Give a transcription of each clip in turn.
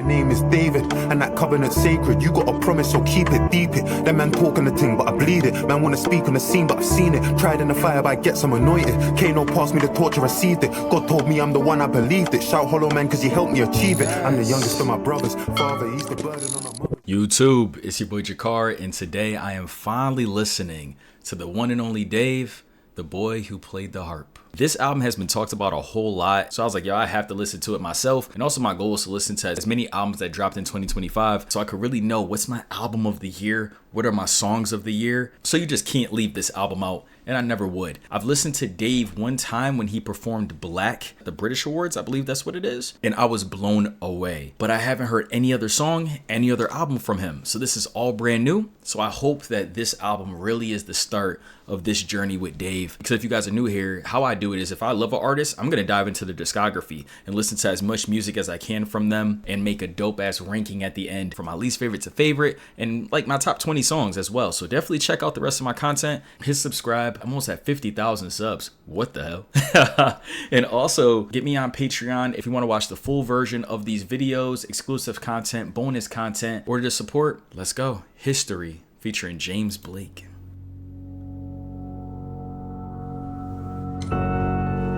name is David, and that covenant's sacred. You got a promise, so keep it, deep it. That man talking the thing, but I bleed it. Man wanna speak on the scene, but I've seen it. Tried in the fire, but I get some anointed. Kano passed me the torch, I received it. God told me I'm the one, I believed it. Shout hollow man, cause he helped me achieve it. I'm the youngest of my brothers. Father, he's the burden on my mother. YouTube, it's your boy JaKar, and today I am finally listening to the one and only Dave, the boy who played the harp. This album has been talked about a whole lot, so I was like, yo, I have to listen to it myself. And also my goal is to listen to as many albums that dropped in 2025 so I could really know what's my album of the year, what are my songs of the year. So you just can't leave this album out, and I never would. I've listened to Dave one time when he performed Black at the British Awards, I believe that's what it is, and I was blown away. But I haven't heard any other song, any other album from him. So this is all brand new. So I hope that this album really is the start of this journey with Dave. Because if you guys are new here, how I do it is if I love an artist, I'm gonna dive into their discography and listen to as much music as I can from them and make a dope ass ranking at the end from my least favorite to favorite and like my top 20 songs as well. So definitely check out the rest of my content. Hit subscribe. I'm almost at 50,000 subs. What the hell? And also get me on Patreon if you want to watch the full version of these videos, exclusive content, bonus content, or to support. Let's go. History featuring James Blake.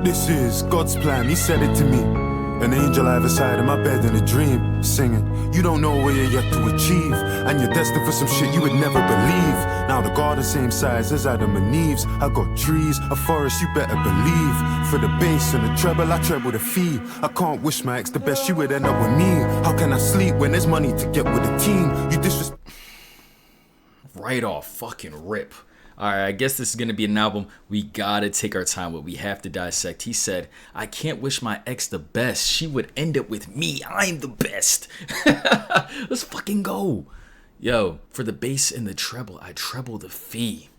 This is God's plan, he said it to me. An angel either side of my bed in a dream, singing, you don't know where you're yet to achieve, and you're destined for some shit you would never believe. Now the garden same size as Adam and Eve's. I got trees, a forest, you better believe. For the bass and the treble, I treble the fee. I can't wish my ex the best, she would end up with me. How can I sleep when there's money to get with the team? You disrespect. Right off, fucking rip. Alright, I guess this is going to be an album we gotta take our time with. We have to dissect. He said, I can't wish my ex the best. She would end up with me. I'm the best. Let's fucking go. Yo, for the bass and the treble, I treble the fee.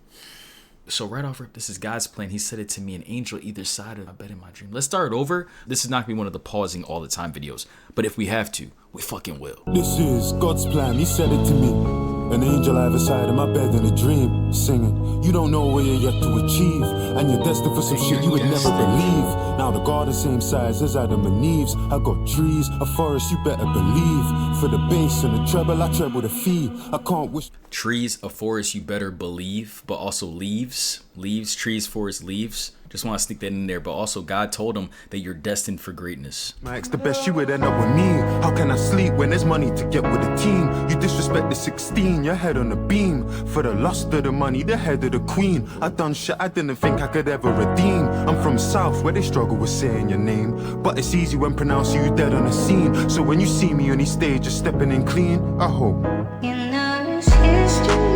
So right off rip, this is God's plan. He said it to me, an angel either side of my bed in my dream. Let's start over. This is not going to be one of the pausing all the time videos. But if we have to, we fucking will. This is God's plan. He said it to me. An angel either side of my bed in a dream, singing, you don't know where you're yet to achieve, and you're destined for some shit you would never believe. Now the garden same size as Adam and Eve's. I got trees, a forest, you better believe. For the bass and the treble, I treble the fee. I can't wish. Trees, a forest, you better believe, but also leaves. Leaves, trees, forest, leaves. Just want to sneak that in there, but also God told him that you're destined for greatness. My ex the best, she would end up with me. How can I sleep when there's money to get with the team? You disrespect the 16, your head on the beam. For the lust of the money, the head of the queen. I done shit I didn't think I could ever redeem. I'm from South where they struggle with saying your name, but it's easy when pronouncing you dead on the scene. So when you see me on these stages stepping in clean, I hope you know it's history.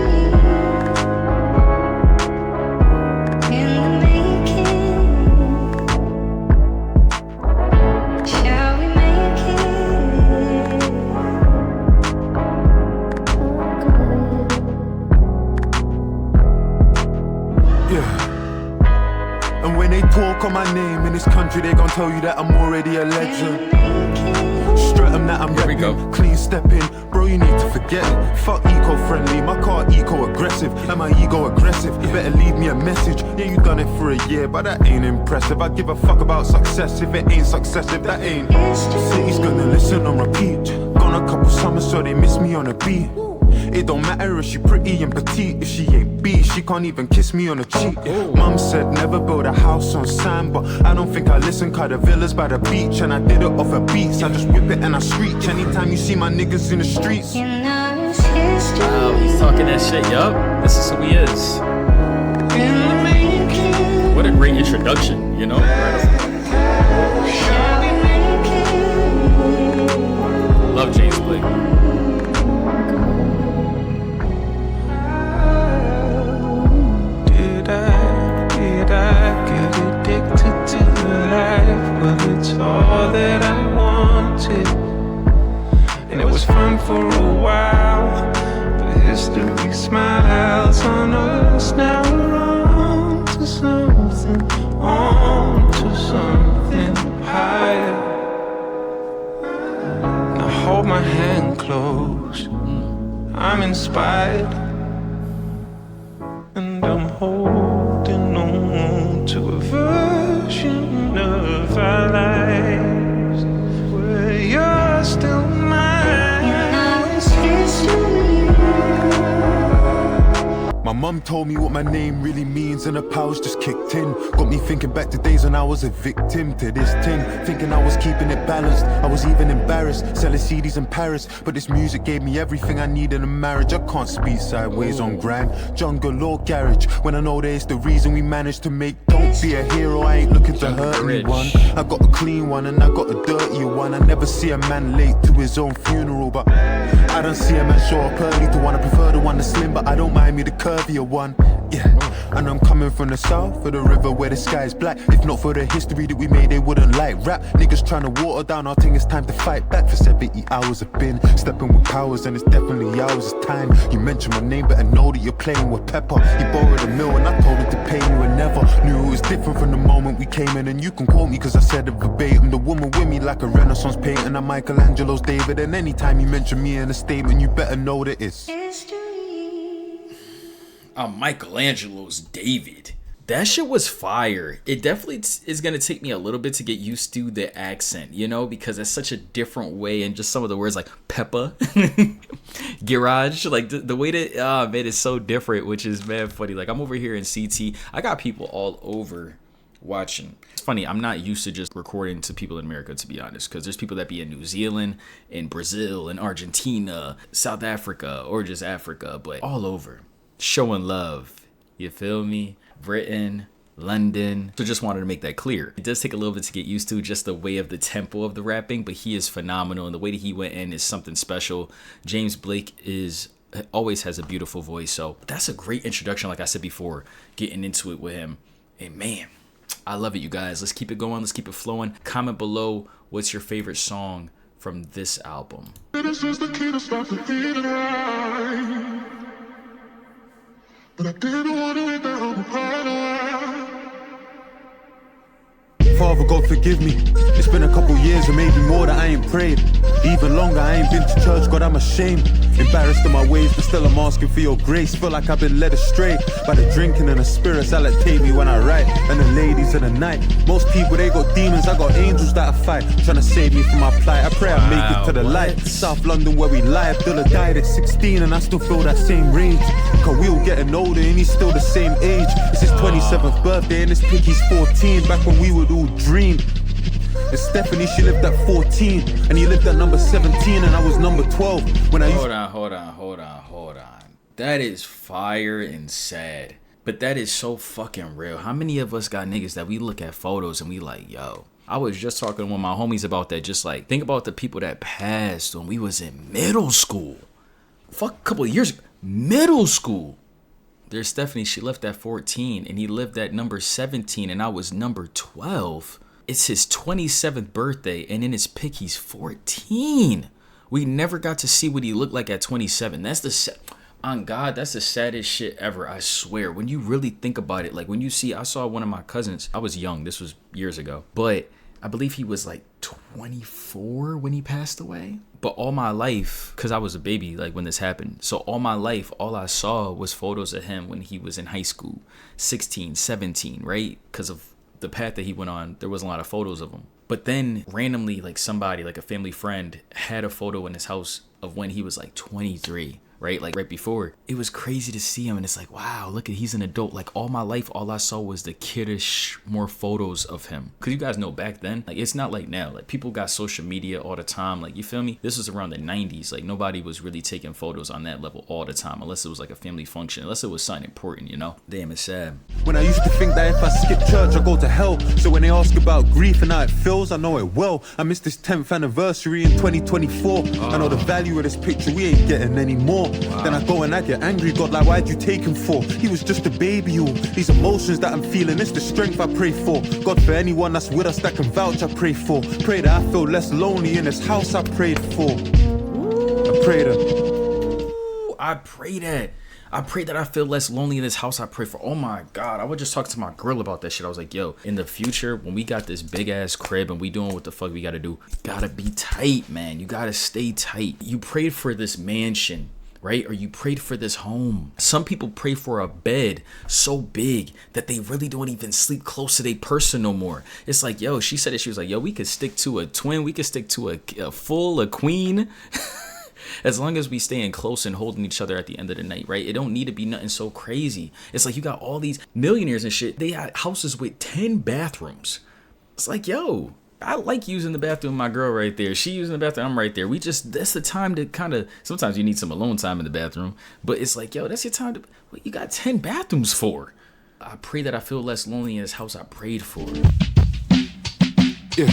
Talk on my name in this country, they gon' tell you that I'm already a legend. Straight them that I'm repping, clean stepping. Bro, you need to forget it. Fuck eco-friendly, my car eco-aggressive, and my ego aggressive. You better leave me a message. Yeah, you done it for a year, but that ain't impressive. I give a fuck about success if it ain't successive, that ain't. City's gonna listen on repeat. Gone a couple summers so they miss me on a beat. It don't matter if she pretty and petite. If she ain't B, she can't even kiss me on the cheek. Mum said never build a house on sand, but I don't think I listen, cause the villa's by the beach. And I did it off of beats, I just whip it and I screech. Anytime you see my niggas in the streets, you know it's history. Wow, he's talking that shit, yup. This is who he is. What a great introduction, you know? Love James Blake. It's all that I wanted, and it was fun for a while, but history smiles on us. Now we're on to something higher. Now hold my hand close, I'm inspired, and I'm holding on to a version of our lives where you're still mine. mum told me what my name really means, and the powers just kicked in. Got me thinking back to days when I was a victim to this thing. Thinking I was keeping it balanced, I was even embarrassed. Selling CDs in Paris, but this music gave me everything I need in a marriage. I can't speak sideways on grind, jungle or garage, when I know that it's the reason we managed to make. Don't be a hero, I ain't looking to hurt anyone. I got a clean one and I got a dirty one. I never see a man late to his own funeral, but I don't see a man show up early to one. I prefer the one that's slim, but I don't mind me the curvier one. Yeah, and I'm coming from the south of the river where the sky's black. If not for the history that we made, they wouldn't like rap. Niggas trying to water down our thing, it's time to fight back. For 70 hours I've been stepping with powers, and it's definitely ours. It's time. You mention my name, but I know that you're playing with pepper. He borrowed a mill and I told him to pay you, and never knew it was different from the moment we came in. And you can quote me cause I said it verbatim. The woman with me like a Renaissance painting, I'm Michelangelo's David. And anytime you mention me in a statement, you better know that it's I'm Michelangelo's David. That shit was fire. It definitely is going to take me a little bit to get used to the accent, you know, because it's such a different way, and just some of the words like pepper, garage, like the way that, man, it's so different, which is mad funny. Like, I'm over here in CT. I got people all over watching. It's funny, I'm not used to just recording to people in America, to be honest, because there's people that be in New Zealand, in Brazil, in Argentina, South Africa, or just Africa, but all over. Showing love, you feel me? Britain, London. So just wanted to make that clear. It does take a little bit to get used to, just the way of the tempo of the rapping, but he is phenomenal, and the way that he went in is something special. James Blake always has a beautiful voice, so that's a great introduction, like I said before, getting into it with him. And man, I love it, you guys. Let's keep it going, let's keep it flowing. Comment below what's your favorite song from this album. This is the key to stop the feeling right. But I didn't want to let that album right away. Father God forgive me, it's been a couple years or maybe more that I ain't prayed. Even longer I ain't been to church, God I'm ashamed. Embarrassed in my ways, but still I'm asking for your grace. Feel like I've been led astray by the drinking and the spirits that like take me when I write. And the ladies in the night, most people they got demons, I got angels that I fight, trying to save me from my plight. I pray I make it to the light. South London where we live, Dilla died at 16 and I still feel that same rage. Cause we all getting older and he's still the same age. It's his 27th birthday and this piggy's 14, back when we would all dream. And Stephanie, she lived at 14 and he lived at number 17 and I was number 12 when I used. Hold on. That is fire and sad, but that is so fucking real. How many of us got niggas that we look at photos and we like, yo, I was just talking with my homies about that. Just like, think about the people that passed when we was in middle school. Fuck, a couple of years ago, middle school. There's Stephanie, she left at 14 and he lived at number 17 and I was number 12. It's his 27th birthday and in his pic he's 14. We never got to see what he looked like at 27. On God, that's the saddest shit ever, I swear. When you really think about it, like when you see, I saw one of my cousins, I was young, this was years ago, but I believe he was like 24 when he passed away. But all my life, because I was a baby like when this happened, so all my life, all I saw was photos of him when he was in high school, 16, 17, right? Because of the path that he went on, there wasn't a lot of photos of him. But then randomly, like somebody, like a family friend, had a photo in his house of when he was like 23, right? Like right before. It was crazy to see him, and it's like, wow, look at, he's an adult. Like all my life, all I saw was the kiddish, more photos of him. Cause you guys know back then, like it's not like now. Like people got social media all the time. Like you feel me? This was around the 90s. Like nobody was really taking photos on that level all the time, unless it was like a family function, unless it was something important, you know? Damn, it's sad. When I used to think that if I skip church, I go to hell. So when they ask about grief and how it feels, I know it well. I missed this 10th anniversary in 2024. I know the value of this picture, we ain't getting any more. Wow. Then I go and I get angry, God, like why'd you take him for? He was just a baby, all these emotions that I'm feeling, it's the strength I pray for. God, for anyone that's with us that can vouch, I pray for. Pray that I feel less lonely in this house I prayed for. I pray that. I pray that I feel less lonely in this house I pray for. Oh my God. I was just talking to my girl about that shit. I was like, yo, in the future, when we got this big ass crib and we doing what the fuck we gotta do, you gotta be tight, man. You gotta stay tight. You prayed for this mansion, right? Or you prayed for this home. Some people pray for a bed so big that they really don't even sleep close to their person no more. It's like, yo, she said it. She was like, yo, we could stick to a twin. We could stick to a queen. As long as we staying close and holding each other at the end of the night, right? It don't need to be nothing so crazy. It's like you got all these millionaires and shit. They got houses with 10 bathrooms. It's like, yo, I like using the bathroom. My girl right there. She using the bathroom. I'm right there. That's the time to kind of, sometimes you need some alone time in the bathroom. But it's like, yo, that's your time to, what you got 10 bathrooms for? I pray that I feel less lonely in this house I prayed for. Yeah.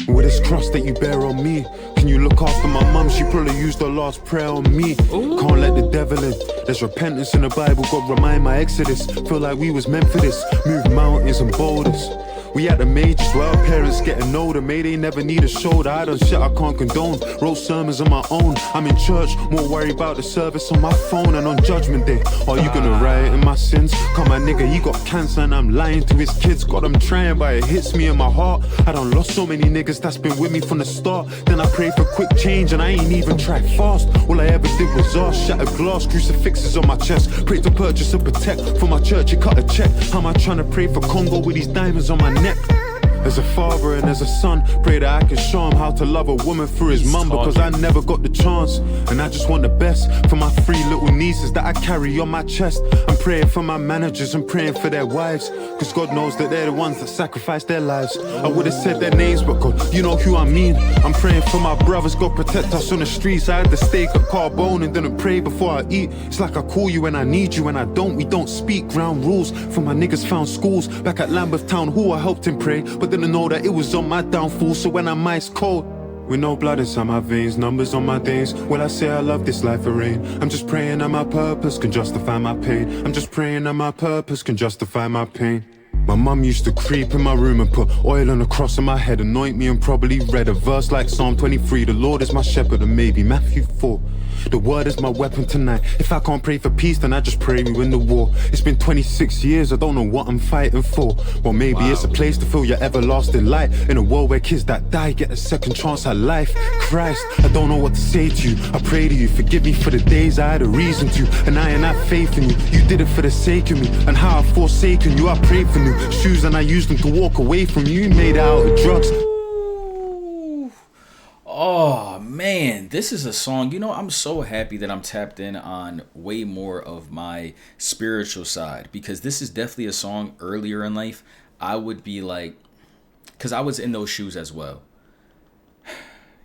With this cross that you bear on me, can you look after my mum? She probably used her last prayer on me. Ooh. Can't let the devil in. There's repentance in the Bible, God remind my exodus. Feel like we was meant for this. Move mountains and boulders. We at the majors where our parents getting older. May they never need a shoulder. I done shit I can't condone. Wrote sermons on my own. I'm in church, more worried about the service on my phone. And on judgment day, are you gonna riot in my sins? Come my nigga, he got cancer and I'm lying to his kids. God, I'm trying, but it hits me in my heart. I done lost so many niggas that's been with me from the start. Then I prayed for quick change and I ain't even tried fast. All I ever did was ask. Shattered glass, crucifixes on my chest. Prayed to purchase and protect. For my church, it cut a check. How am I trying to pray for Congo with these diamonds on my neck? As a father and as a son, pray that I can show him how to love a woman through his mum, because I never got the chance. And I just want the best for my 3 little nieces that I carry on my chest. I'm praying for my managers and praying for their wives, cause God knows that they're the ones that sacrifice their lives. I would've said their names, but God, you know who I mean. I'm praying for my brothers, God protect us on the streets. I had to steak at Carbone and didn't pray before I eat. It's like I call you when I need you, and I don't. We don't speak ground rules. For my niggas found schools back at Lambeth Town Hall, I helped him pray, but didn't know that it was on my downfall. So when I'm ice cold, with no blood inside my veins, numbers on my days, well I say I love this life of rain. I'm just praying that my purpose can justify my pain. I'm just praying that my purpose can justify my pain. My mum used to creep in my room and put oil on the cross on my head, anoint me, and probably read a verse like Psalm 23. The Lord is my shepherd, and maybe Matthew 4. The word is my weapon tonight. If I can't pray for peace, then I just pray we win the war. It's been 26 years, I don't know what I'm fighting for. Well, maybe it's a place to feel your everlasting light. In a world where kids that die get a second chance at life. Christ, I don't know what to say to you. I pray to you, forgive me for the days I had a reason to. And I ain't had faith in you. You did it for the sake of me. And how I've forsaken you, I prayed for new shoes and I used them to walk away from you. You made it out of drugs. Oh man, this is a song, you know, I'm so happy that I'm tapped in on way more of my spiritual side, because this is definitely a song earlier in life I would be like, because I was in those shoes as well.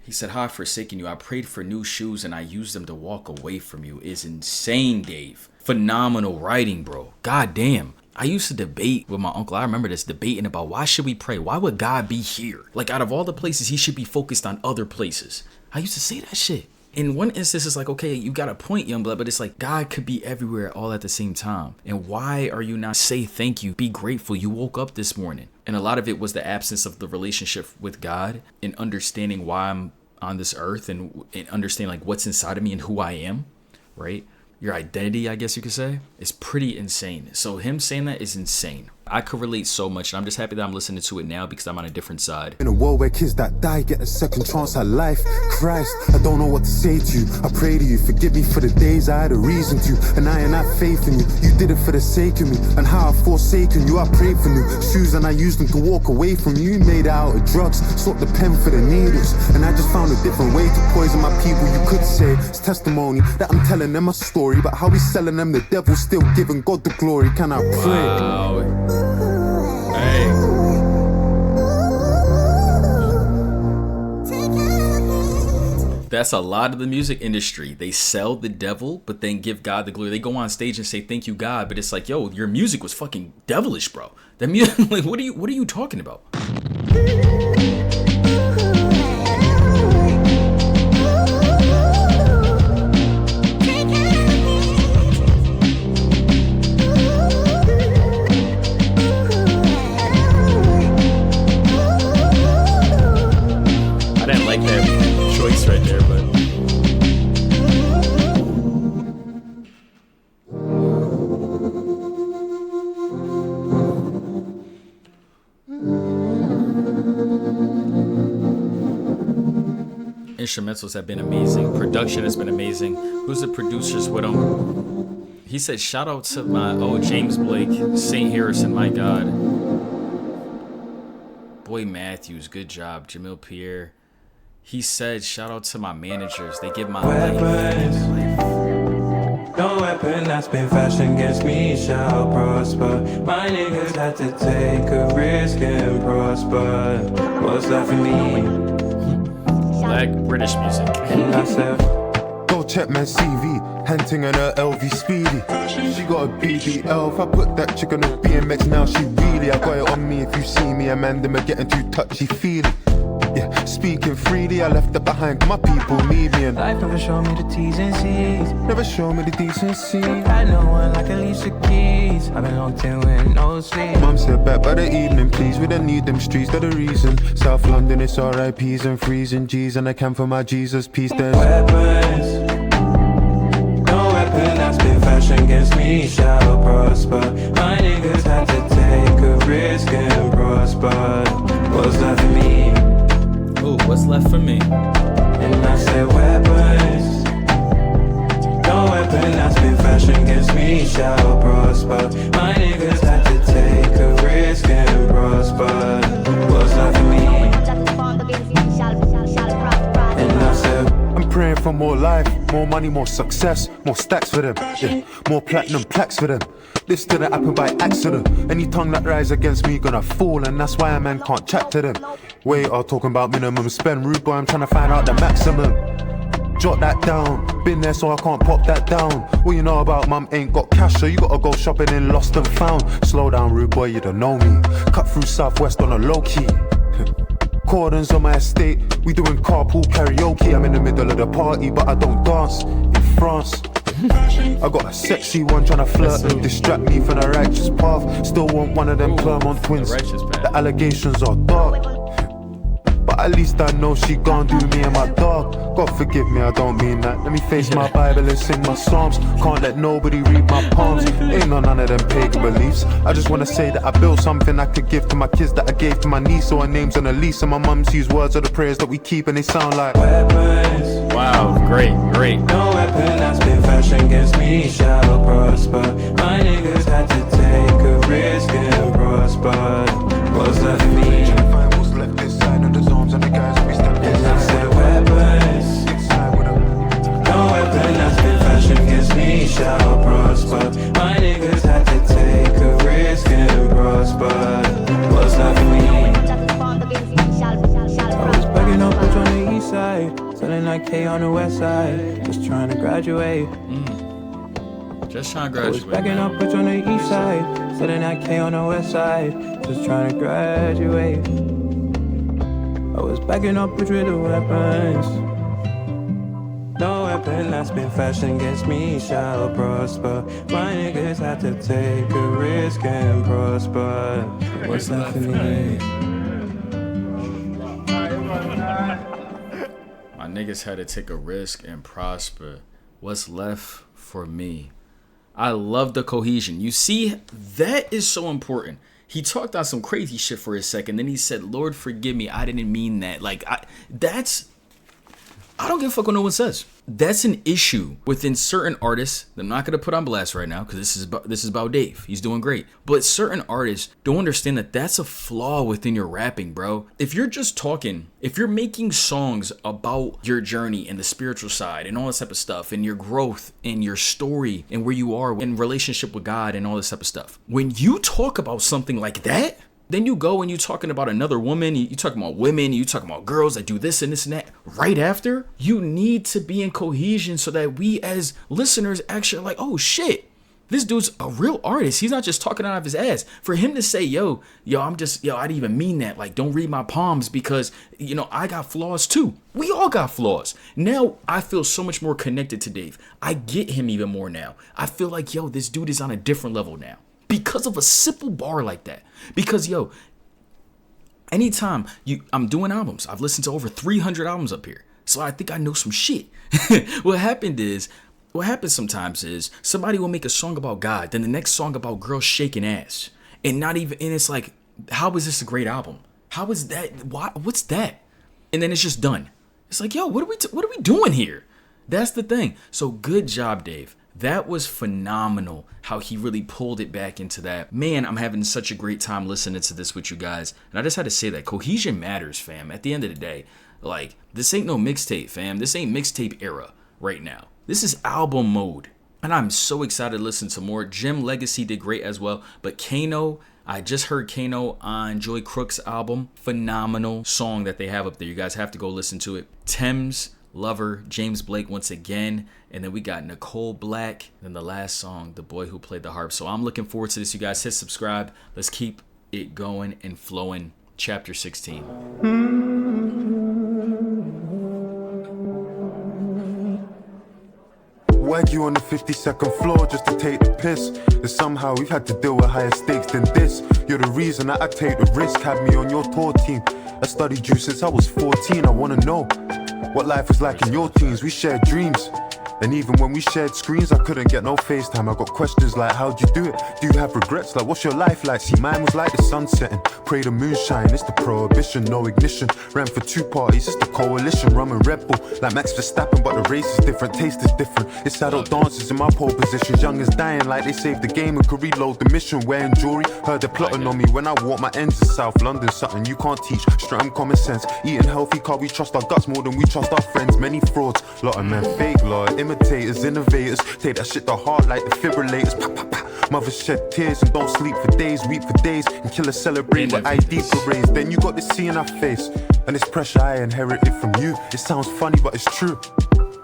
He said, how I've forsaken you, I prayed for new shoes and I used them to walk away from you. Is insane, Dave. Phenomenal writing, bro. God damn. I used to debate with my uncle. I remember this, debating about why should we pray? Why would God be here? Like, out of all the places, he should be focused on other places. I used to say that shit. In one instance, it's like, okay, you got a point, young blood, but it's like God could be everywhere all at the same time. And why are you not say thank you? Be grateful you woke up this morning. And a lot of it was the absence of the relationship with God and understanding why I'm on this earth and understanding like what's inside of me and who I am, right? Your identity, I guess you could say, is pretty insane. So him saying that is insane. I could relate so much, and I'm just happy that I'm listening to it now because I'm on a different side. In a world where kids that die get a second chance at life. Christ, I don't know what to say to you. I pray to you, forgive me for the days I had a reason to. And I ain't had faith in you. You did it for the sake of me. And how I've forsaken you, I prayed for new shoes and I used them to walk away from you. You made it out of drugs, sought the pen for the needles. And I just found a different way to poison my people. You could say it's testimony that I'm telling them a story, but how we selling them, the devil still giving God the glory. Can I pray? Wow. Hey. That's a lot of the music industry. They sell the devil, but then give God the glory. They go on stage and say, thank you, God. But it's like, yo, your music was fucking devilish, bro. That music, like, what are you talking about? Instrumentals have been amazing. Production has been amazing. Who's the producers with him? He said, shout out to my James Blake, St. Harrison, my God. Boy Matthews, good job. Jamil Pierre. He said, shout out to my managers. They give my weapons. No weapon that's been fashioned against me shall prosper. My niggas had to take a risk and prosper. What's left for me? Black British music. And I said, Go check my CV, hunting on her LV Speedy. She got a BBL, if I put that chick on a BMX now she really, I got it on me if you see me, Amanda, me getting too touchy-feely. Yeah, speaking freely, I left it behind, my people need me and life never showed me the T's and C's. never show me the decency. Had no one like Alicia Keys. I've been locked in with no sleep. Mum said back by the evening, please, we don't need them streets, they're the reason. South London, it's RIPs and freezing G's, and I can for my Jesus peace, there's weapons. No weapon that's been fashioned against me shall prosper. My niggas had to take a risk and prosper. What's left for me? Ooh, what's left for me? And I said weapons. No weapon that's been fashioned against me shall prosper. My niggas had to take a risk and prosper. What's left for me? And I said, I'm praying for more life, more money, more success, more stacks for them, yeah, more platinum plaques for them. This didn't happen by accident. Any tongue that rise against me gonna fall, and that's why a man can't chat to them. Wait, I'm talking about minimum spend, rude boy, I'm trying to find out the maximum. Jot that down, been there so I can't pop that down. What you know about mum ain't got cash, so you gotta go shopping in lost and found. Slow down, rude boy, you don't know me. Cut through Southwest on a low key. Cordons on my estate, we doing carpool karaoke. I'm in the middle of the party, but I don't dance. In France, I got a sexy one tryna flirt and distract me from the righteous path. Still want one of them Clermont twins. The allegations are dark, but at least I know she gon' do me and my dog. God forgive me, I don't mean that. Let me face my Bible and sing my psalms. Can't let nobody read my palms. Ain't no none of them pagan beliefs. I just wanna say that I built something I could give to my kids that I gave to my niece. So her name's on a lease, and my mum's used words of the prayers that we keep, and they sound like weapons. Wow, great. No weapon that's been fashioned against me shall prosper. My niggas had to take a risk and prosper. What's left for me? what's left this side of the zones and the guys that we stepped And I said weapons. No weapon that's been fashioned against me shall prosper. My niggas had to take a risk and prosper. What's left for me? I was begging up bitch on the east side, selling like K on the west side, just trying to graduate. Just trying to I was graduate. backing up bitch on the east side, selling that K on the west side, just trying to graduate. I was backing up bitch with the weapons. No weapon that's been fashioned against me shall prosper. My niggas had to take a risk and prosper. What's left for me? My niggas had to take a risk and prosper. What's left for me? I love the cohesion. You see, that is so important. He talked on some crazy shit for a second. Then he said, Lord, forgive me. I didn't mean that. Like, I don't give a fuck what no one says. That's an issue within certain artists that I'm not going to put on blast right now because this is about Dave. He's doing great. But certain artists don't understand that that's a flaw within your rapping, bro. If you're just talking, if you're making songs about your journey and the spiritual side and all this type of stuff and your growth and your story and where you are in relationship with God and all this type of stuff, when you talk about something like that, then you go and you talking about another woman, you talking about women, you talking about girls that do this and this and that. Right after, you need to be in cohesion so that we as listeners actually are like, oh shit, this dude's a real artist. He's not just talking out of his ass. For him to say, yo, I didn't even mean that. Like, don't read my palms because, I got flaws too. We all got flaws. Now, I feel so much more connected to Dave. I get him even more now. I feel like, this dude is on a different level now. Because of a simple bar like that. Because, anytime I'm doing albums, I've listened to over 300 albums up here. So I think I know some shit. What happens sometimes is somebody will make a song about God, then the next song about girls shaking ass. And it's like, how is this a great album? How is that? What's that? And then it's just done. It's like, what are we doing here? That's the thing. So good job, Dave. That was phenomenal how he really pulled it back into that. Man, I'm having such a great time listening to this with you guys. And I just had to say that cohesion matters, fam. At the end of the day, Like, this ain't no mixtape, fam. This ain't mixtape era right now. This is album mode. And I'm so excited to listen to more. Jim Legacy did great as well. But Kano, I just heard Kano on Joy Crook's album. Phenomenal song that they have up there. You guys have to go listen to it. Thames, Lover, James Blake once again. And then we got Nicole Black. And then the last song, The Boy Who Played the Harp. So I'm looking forward to this. You guys hit subscribe. Let's keep it going and flowing. Chapter 16. Wag you on the 52nd floor just to take the piss. And somehow we've had to deal with higher stakes than this. You're the reason that I take the risk. Had me on your tour team. I studied you since I was 14. I wanna know what life was like in your teens. We shared dreams. And even when we shared screens, I couldn't get no FaceTime. I got questions like, how'd you do it? Do you have regrets? Like, what's your life like? See, mine was like the sun setting. Pray the moonshine, it's the prohibition. No ignition, ran for 2 parties, it's the coalition. Rum and Red Bull, like Max Verstappen, but the race is different, taste is different. It's adult dances in my pole positions. Young is dying like they saved the game and could reload the mission. Wearing jewelry, heard the plotting on me when I walk my ends of South London. Something you can't teach, straight on common sense. Eating healthy, car we trust our guts more than we trust our friends. Many frauds, lot of men fake, Lord. Imitators, innovators, take that shit to heart like defibrillators. Pa, pa, pa. Mothers shed tears and don't sleep for days, weep for days, and killers celebrate with ID parades. Then you got this C in our face, and this pressure I inherited from you. It sounds funny, but it's true.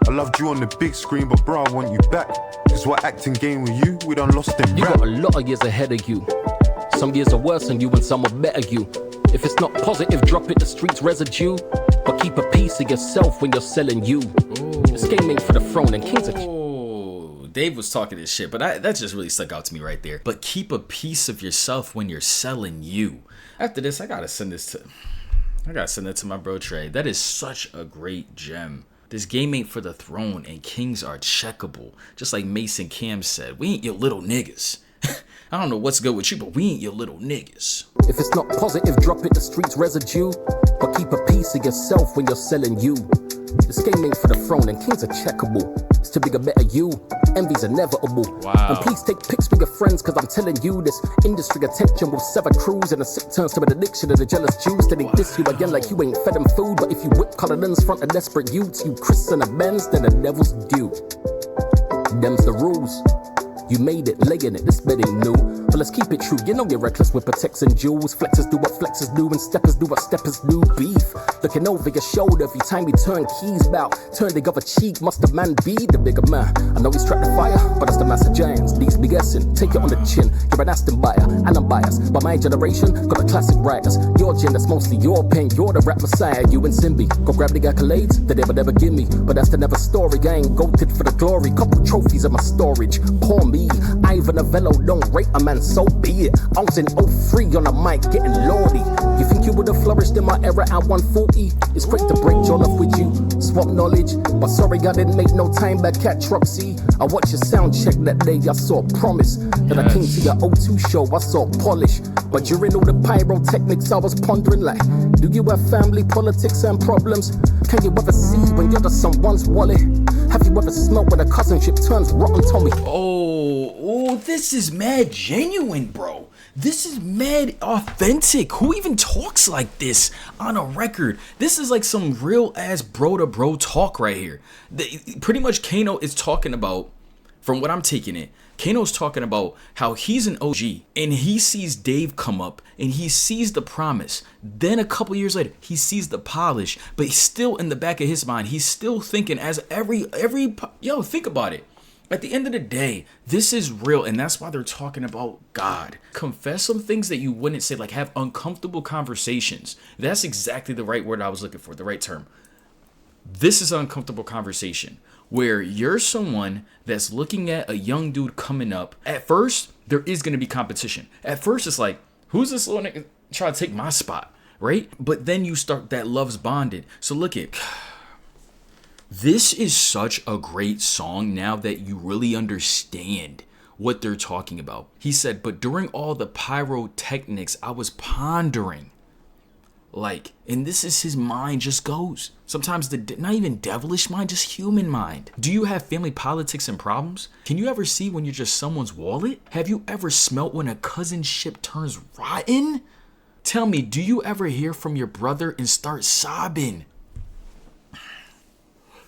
I loved you on the big screen, but bro, I want you back. Cause what acting game with you, we done lost in rap. You got a lot of years ahead of you. Some years are worse than you and some are better you. If it's not positive, drop it, the streets residue. But keep a piece of yourself when you're selling you. This game ain't for the throne and kings are... Dave was talking this shit, but that just really stuck out to me right there. But keep a piece of yourself when you're selling you. After this, I gotta send that to my bro Trey. That is such a great gem. This game ain't for the throne and kings are checkable. Just like Mason Cam said, we ain't your little niggas. I don't know what's good with you, but we ain't your little niggas. If it's not positive, drop it, the streets residue. But keep a piece of yourself when you're selling you. This game ain't for the throne and kings are checkable. It's to be a better you. Envy's inevitable. Wow. And please take pics with your friends, cause I'm telling you, this industry attention will sever crews, and a sick turns to an addiction of the jealous Jews. Then they diss you again like you ain't fed them food. But if you whip colorlens front of desperate youths, you Chris and a Benz, then the devil's due. Them's the rules. You made it, laying it, this bed ain't new. But let's keep it true, you know you're reckless with protects and jewels. Flexers do what flexers do, and steppers do what steppers do. Beef, looking over your shoulder every time you turn keys bout. Turn the other cheek, must the man be the bigger man? I know he's trapped the fire, but that's the massive giants. These be guessing, take it on the chin. You're an Aston buyer, and I'm biased. But my generation got the classic writers. Your gen, that's mostly your pen. You're the rap messiah, you and Simbi. Go grab the accolades that they would never give me. But that's the never story, I ain't goated for the glory. Couple trophies in my storage, pour me. Ivan Novello don't rate a man, so be it. I was in 03 on the mic getting lordy. You think you would have flourished in my era at 140? It's great to break John off with you, swap knowledge. But sorry I didn't make no time back at Troxy. I watched your sound check that day, I saw promise. Then I came to your O2 show, I saw polish. But during all the pyrotechnics I was pondering like, do you have family, politics and problems? Can you ever see when you're just someone's wallet? Have you ever smelled when a cousinship turns rotten, Tommy? Oh, this is mad genuine, bro. This is mad authentic. Who even talks like this on a record? This is like some real ass bro to bro talk right here. Pretty much Kano is talking about, from what I'm taking it, Kano's talking about how he's an OG and he sees Dave come up and he sees the promise. Then a couple years later, he sees the polish, but he's still in the back of his mind. He's still thinking as think about it. At the end of the day, this is real, and that's why they're talking about God. Confess some things that you wouldn't say, like have uncomfortable conversations. That's exactly the right word I was looking for, the right term. This is an uncomfortable conversation where you're someone that's looking at a young dude coming up. At first, there is going to be competition. At first, it's like, who's this little nigga trying to take my spot, right? But then you start that love's bonded. So look at... This is such a great song now that you really understand what they're talking about. He said, but during all the pyrotechnics, I was pondering. Like, and this is his mind just goes. Sometimes not even devilish mind, just human mind. Do you have family politics and problems? Can you ever see when you're just someone's wallet? Have you ever smelt when a cousinship turns rotten? Tell me, do you ever hear from your brother and start sobbing?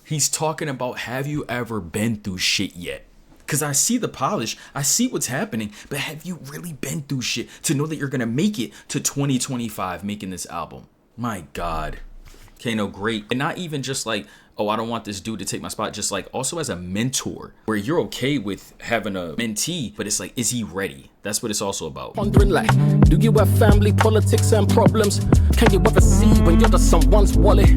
He's talking about, have you ever been through shit yet? Because I see the polish, I see what's happening, but have you really been through shit to know that you're going to make it to 2025 making this album? My God. Kano, great. And not even just like, oh, I don't want this dude to take my spot. Just like also as a mentor where you're okay with having a mentee, but it's like, is he ready? That's what it's also about. Wondering like, do you have family, politics and problems? Can you ever see when you're just someone's wallet?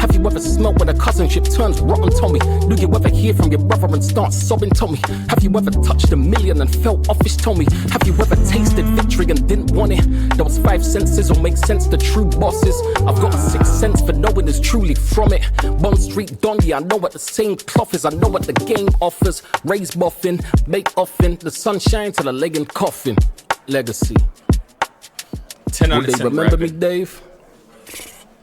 Have you ever smelt when a cousinship turns rotten, Tommy? Do you ever hear from your brother and start sobbing, Tommy? Have you ever touched a million and felt office, Tommy? Have you ever tasted victory and didn't want it? Those 5 senses will make sense to true bosses. I've got a 6th sense for knowing is truly from it. Bond Street Donny, I know what the same cloth is. I know what the game offers. Raise boffin, make offin, the sunshine till the leg and coffin. Legacy. 10 out Will of they 10 remember rapping. me, Dave?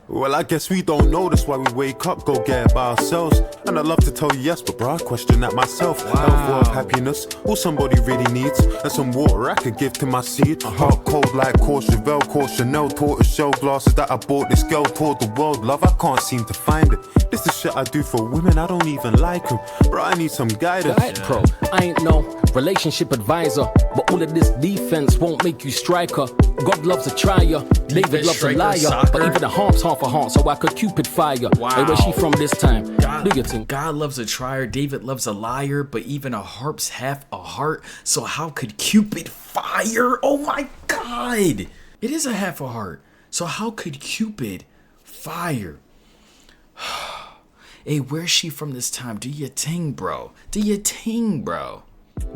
Well, I guess we don't know, that's why we wake up, go get it by ourselves. And I'd love to tell you yes, but bro, I question that myself. Health, wealth, happiness, all somebody really needs. And some water I could give to my seed. Heart cold like Courchevel, Chanel, tortoise shell glasses that I bought this girl toward the world. Love, I can't seem to find it. This is shit I do for women, I don't even like them. Bro, I need some guidance. Pro, I ain't no relationship advisor, but all of this defense won't make you striker. God loves a trier, David loves a striker, liar, soccer. but even the Harp's half a heart, so I could Cupid fire. Wow. Hey, where's she from this time? God, Do you think? God loves a trier, David loves a liar, but even a harp's half a heart. So how could Cupid fire? Oh my God! It is a half a heart. So how could Cupid fire? Hey, where's she from this time? Do your ting, bro. Do your ting, bro.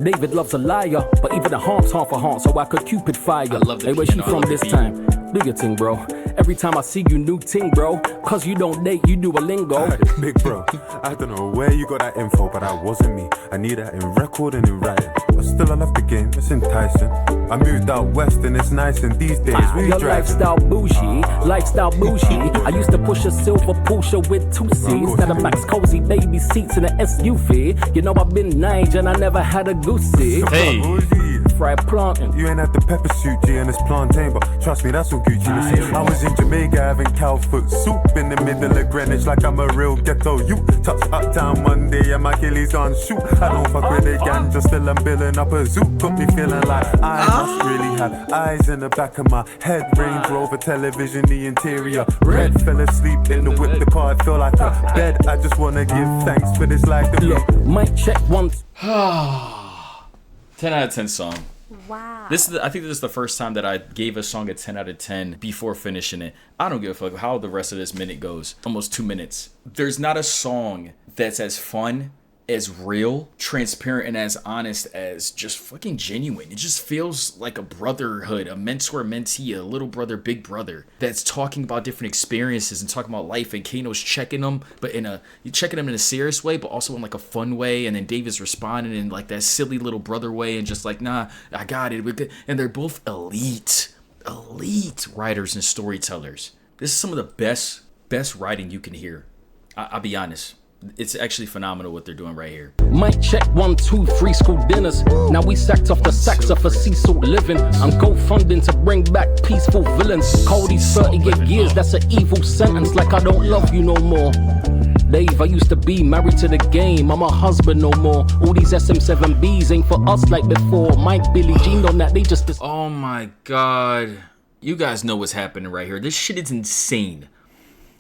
David loves a liar, but even the Harp's half a heart, so I could Cupid fire. I love the Hey, where's she piano, I from love the this beat. time? Do your thing, bro. Every time I see you, new ting, bro. Cause you don't date, you do a lingo. Big bro, I don't know where you got that info, but that wasn't me. I need that in record and in writing. But still I love the game, it's enticing. I moved out west and it's nice, and these days we Your driving. lifestyle bougie. I used to push a silver Porsche with 2 seats. Now the max cozy baby seats in a SUV. You know I've been Nige and I never had a goosey. Hey. Fried plantain. You ain't had the pepper suit, G, and it's plantain, but trust me, that's all Gucci. Listen, I was in Jamaica having cow foot soup in the middle of Greenwich like I'm a real ghetto you. Touch uptown Monday and my Achilles on shoot. I don't fuck with the ganja, still I'm building up a zoo. Got me feeling like I must really have eyes in the back of my head. Range Rover television, the interior red. Fell asleep in the whip, the car, I feel like a bed. I just wanna give thanks for this life that Look, mic check one. 10 out of 10 song. Wow. I think this is the first time that I gave a song a 10 out of 10 before finishing it. I don't give a fuck how the rest of this minute goes. Almost 2 minutes. There's not a song that's as fun, as real, transparent, and as honest as just fucking genuine. It just feels like a brotherhood, a mentor, mentee, a little brother, big brother that's talking about different experiences and talking about life. And Kano's checking them, but you're checking them in a serious way, but also in like a fun way. And then Dave is responding in like that silly little brother way, and just like, nah, I got it. We're good. And they're both elite writers and storytellers. This is some of the best writing you can hear. I'll be honest. It's actually phenomenal what they're doing right here. Mic check 1, 2, 3 school dinners. Now we sacked off the saxa for sea salt living. I'm go-funding to bring back peaceful villains. Cody's 38 years, that's an evil sentence. Like I don't love you no more. Dave, I used to be married to the game. I'm a husband no more. All these SM7Bs ain't for us like before. Mike, Billy, Jean on that, they just... Oh my God. You guys know what's happening right here. This shit is insane.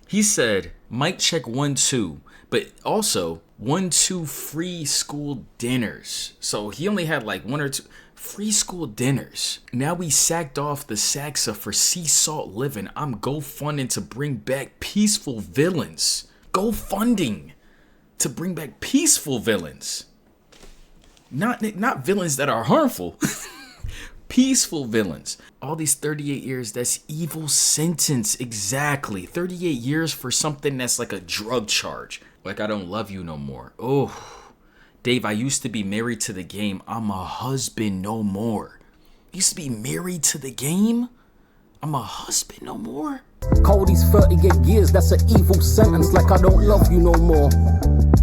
He said, mic check 1, 2. But also, 1, 2 free school dinners. So he only had like 1 or 2 free school dinners. Now we sacked off the Saxa for sea salt living. I'm GoFunding to bring back peaceful villains. GoFunding to bring back peaceful villains. Not villains that are harmful. Peaceful villains. All these 38 years, that's evil sentence. Exactly. 38 years for something that's like a drug charge. Like I don't love you no more. Oh, Dave, I used to be married to the game. I'm a husband no more. Used to be married to the game? I'm a husband no more? Cody's 38 years, that's an evil sentence, like I don't love you no more.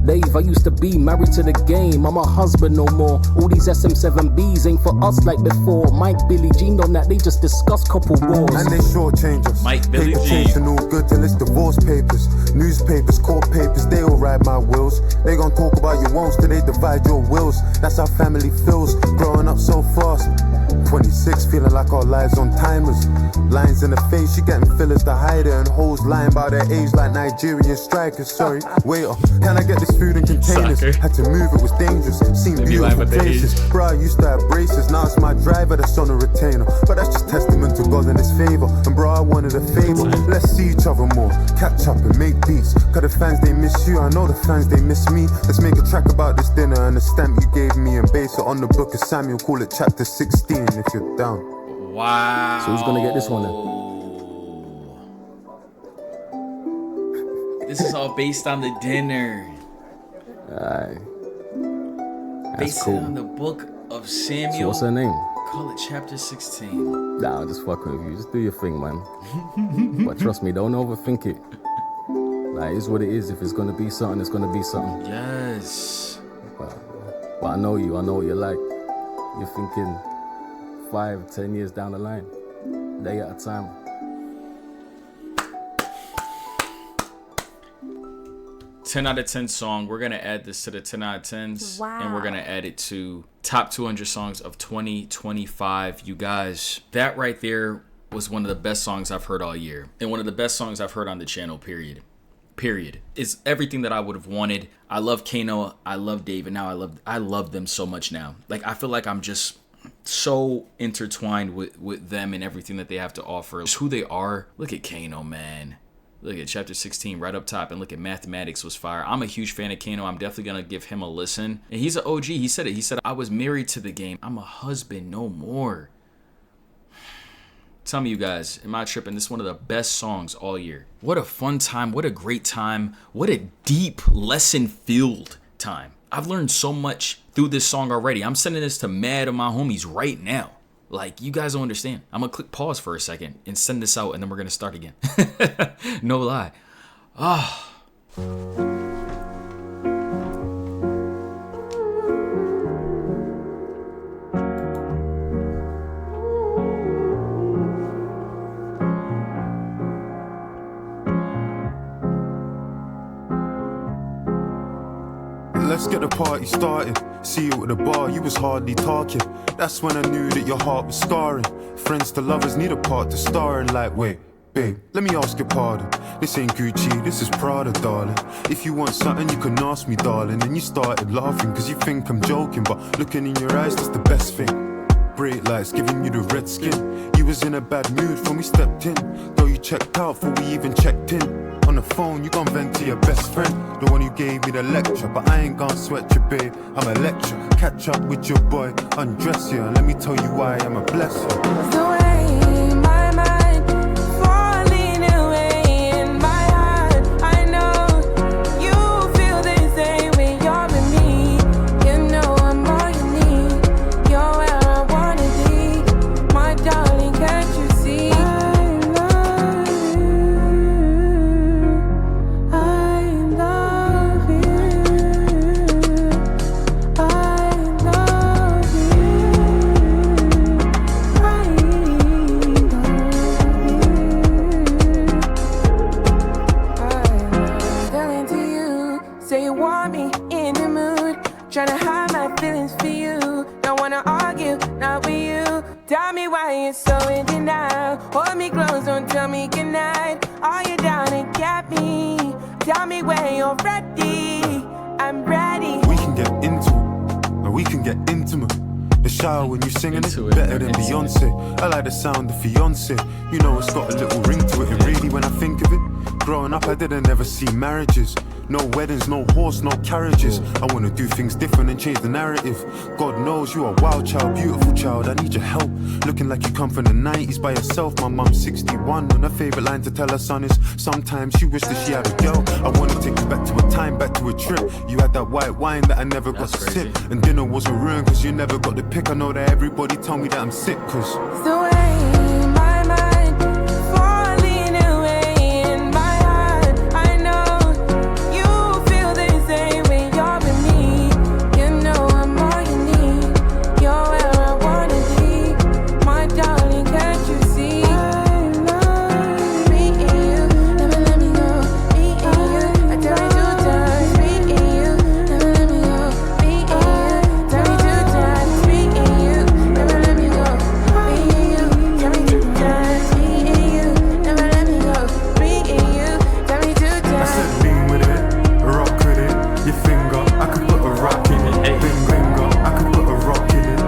Dave, I used to be married to the game, I'm a husband no more. All these SM7Bs ain't for us like before. Mike, Billy Jean on that, they just discuss couple wars. And they shortchange us. Mike, Billy Paper Jean. chasing all good till it's divorce papers. Newspapers, court papers, they all ride my wheels. They gon' talk about your wants till they divide your wills. That's how family feels, growing up so fast. 26, feeling like our lives on timers. Lines in the face, you getting fillers to hide it. And hoes lying about their age like Nigerian strikers. Sorry, waiter, can I get this food in containers? Soccer. Had to move, it was dangerous. Seen They be lying beautiful about their places. age. Bro, I used to have braces, now it's my driver that's on a retainer. But that's just testament to God and his favor. And bro, I wanted a favor. Let's see each other more, catch up and make beats. Cause the fans, they miss you, I know the fans, they miss me. Let's make a track about this dinner and the stamp you gave me, and base it on the book of Samuel, call it chapter 16 if you're down. Wow. So who's gonna get this one then? This is all based on the dinner. Aye. That's Based cool. on the book of Samuel. So what's her name? Call it chapter 16. Nah, I'm just fucking with you. Just do your thing, man. But trust me, don't overthink it. Like, it's what it is. If it's gonna be something, it's gonna be something. Yes. But I know you. I know what you're like. You're thinking 5-10 years down the line, day at a time. Ten out of 10 song. We're gonna add this to the 10 out of 10s. Wow. And we're gonna add it to top 200 songs of 2025. You guys, that right there was one of the best songs I've heard all year. And one of the best songs I've heard on the channel, period. It's everything that I would have wanted. I love Kano, I love Dave, and now I love them so much now. Like, I feel like I'm just so intertwined with them and everything that they have to offer. It's who they are. Look at Kano, man. Look at chapter 16 right up top, and look at Mathematics was fire. I'm a huge fan of Kano. I'm definitely going to give him a listen. And he's an OG. He said it. He said, I was married to the game. I'm a husband no more. Tell me, you guys, am I tripping? This is one of the best songs all year. What a fun time. What a great time. What a deep lesson-filled time. I've learned so much through this song already. I'm sending this to mad of my homies right now. Like, you guys don't understand. I'm going to click pause for a second and send this out, and then we're going to start again. No lie. Let's get the party started. See you at the bar, you was hardly talking. That's when I knew that your heart was scarring. Friends to lovers need a part to star in. Like, wait, babe, let me ask your pardon. This ain't Gucci, this is Prada, darling. If you want something, you can ask me, darling. And you started laughing, cause you think I'm joking. But looking in your eyes, that's the best thing. Bright lights giving you the red skin. You was in a bad mood when we stepped in. Though you checked out before we even checked in. On the phone, you gon' vent to your best friend, the one who gave me the lecture. But I ain't gon' sweat you, babe, I'm a lecture. Catch up with your boy, undress you, and let me tell you why I'm a blessing. The way my mind falling away in my heart, I know you feel the same when you're with me. You know I'm all you need. You're where I wanna be, my darling. Can't you see? Tryna hide my feelings for you. Don't wanna argue, not with you. Tell me why you're so in denial. Hold me close, don't tell me goodnight. Are you down and get me? Tell me when you're ready. I'm ready. We can get into it, and we can get intimate. The shower when you singing it better than Beyonce. I like the sound of fiance. You know it's got a little ring to it. And really when I think of it, growing up I didn't ever see marriages. No weddings, no horse, no carriages. I wanna do things different and change the narrative. God knows you are a wild child, beautiful child. I need your help. Looking like you come from the 90s by yourself. My mum's 61 and her favorite line to tell her son is sometimes she wished that she had a girl. I wanna take you back to a time, back to a trip. You had that white wine that I never got to sip. And dinner wasn't ruined cause you never got the pick. I know that everybody tell me that I'm sick cause the way my mind falling away. Bing ringer, I could put a rock in it.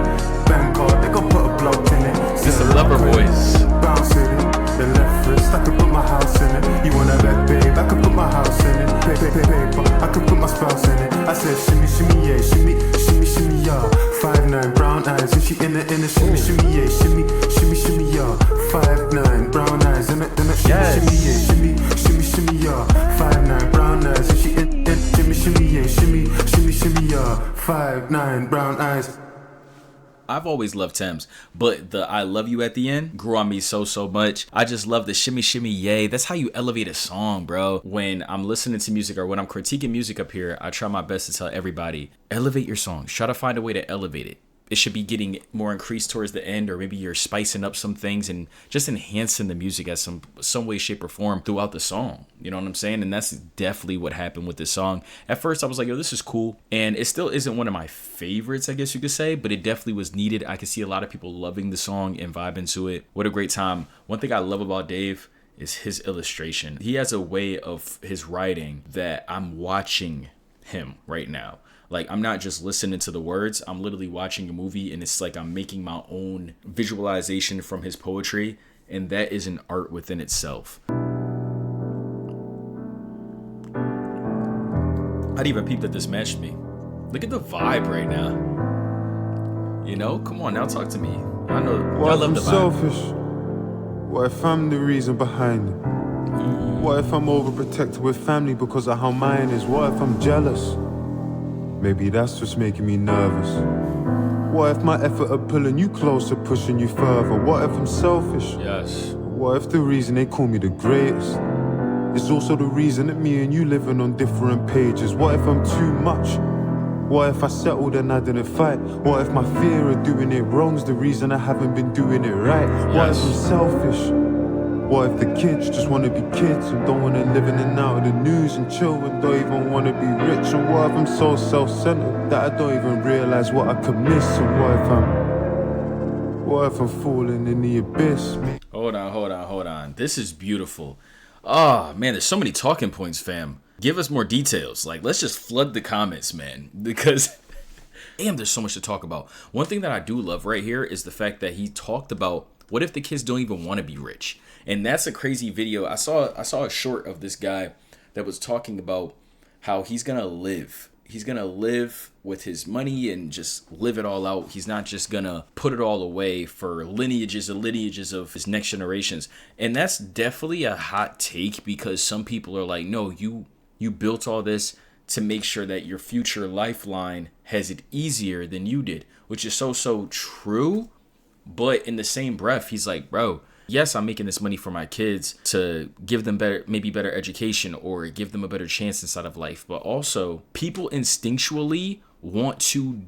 Bang card, they gon' put a block in it. It's the lover boys. Bounce in it. The left wrist, I could put my house in it. You want a bet, babe? I could put my house in it. Paper, I could put my spouse in it. I said shimmy, shimmy, yeah, shimmy, yeah. 5'9", brown eyes, and she in the shimmy, shimmy, yeah, shimmy, yeah. 5'9", brown eyes, in it, shimmy, shimmy, yeah. 5'9", brown eyes, and she in shimmy, yeah, shimmy, yeah. 5'9", brown eyes. I've always loved Thames, but the I love you at the end grew on me so much. I just love the shimmy, shimmy, yay. That's how you elevate a song, bro. When I'm listening to music or when I'm critiquing music up here, I try my best to tell everybody, elevate your song. Try to find a way to elevate it. It should be getting more increased towards the end, or maybe you're spicing up some things and just enhancing the music as some way, shape, or form throughout the song. You know what I'm saying? And that's definitely what happened with this song. At first, I was like, yo, this is cool. And it still isn't one of my favorites, I guess you could say, but it definitely was needed. I could see a lot of people loving the song and vibing to it. What a great time. One thing I love about Dave is his illustration. He has a way of his writing that I'm watching him right now. Like, I'm not just listening to the words, I'm literally watching a movie, and it's like I'm making my own visualization from his poetry, and that is an art within itself. I'd even peep that this matched me. Look at the vibe right now. You know, come on now, talk to me. I know I love the vibe. Selfish? What if I'm the reason behind it? What if I'm overprotected with family because of how mine is? What if I'm jealous? Maybe that's what's making me nervous. What if my effort of pulling you closer, pushing you further? What if I'm selfish? Yes. What if the reason they call me the greatest is also the reason that me and you living on different pages? What if I'm too much? What if I settled and I didn't fight? What if my fear of doing it wrong's the reason I haven't been doing it right? What if I'm selfish? What if the kids just wanna be kids and don't wanna live in and out of the news, and children don't even wanna be rich? And what if I'm so self-centered that I don't even realize what I could miss? And what if I'm falling in the abyss? Hold on. This is beautiful. Oh man, there's so many talking points, fam. Give us more details. Like, let's just flood the comments, man, because damn, there's so much to talk about. One thing that I do love right here is the fact that he talked about, what if the kids don't even want to be rich? And that's a crazy video. I saw a short of this guy that was talking about how he's gonna live. He's gonna live with his money and just live it all out. He's not just gonna put it all away for lineages of his next generations. And that's definitely a hot take, because some people are like, no, you built all this to make sure that your future lifeline has it easier than you did, which is so true. But in the same breath, he's like, bro, yes, I'm making this money for my kids to give them better education or give them a better chance inside of life. But also, people instinctually want to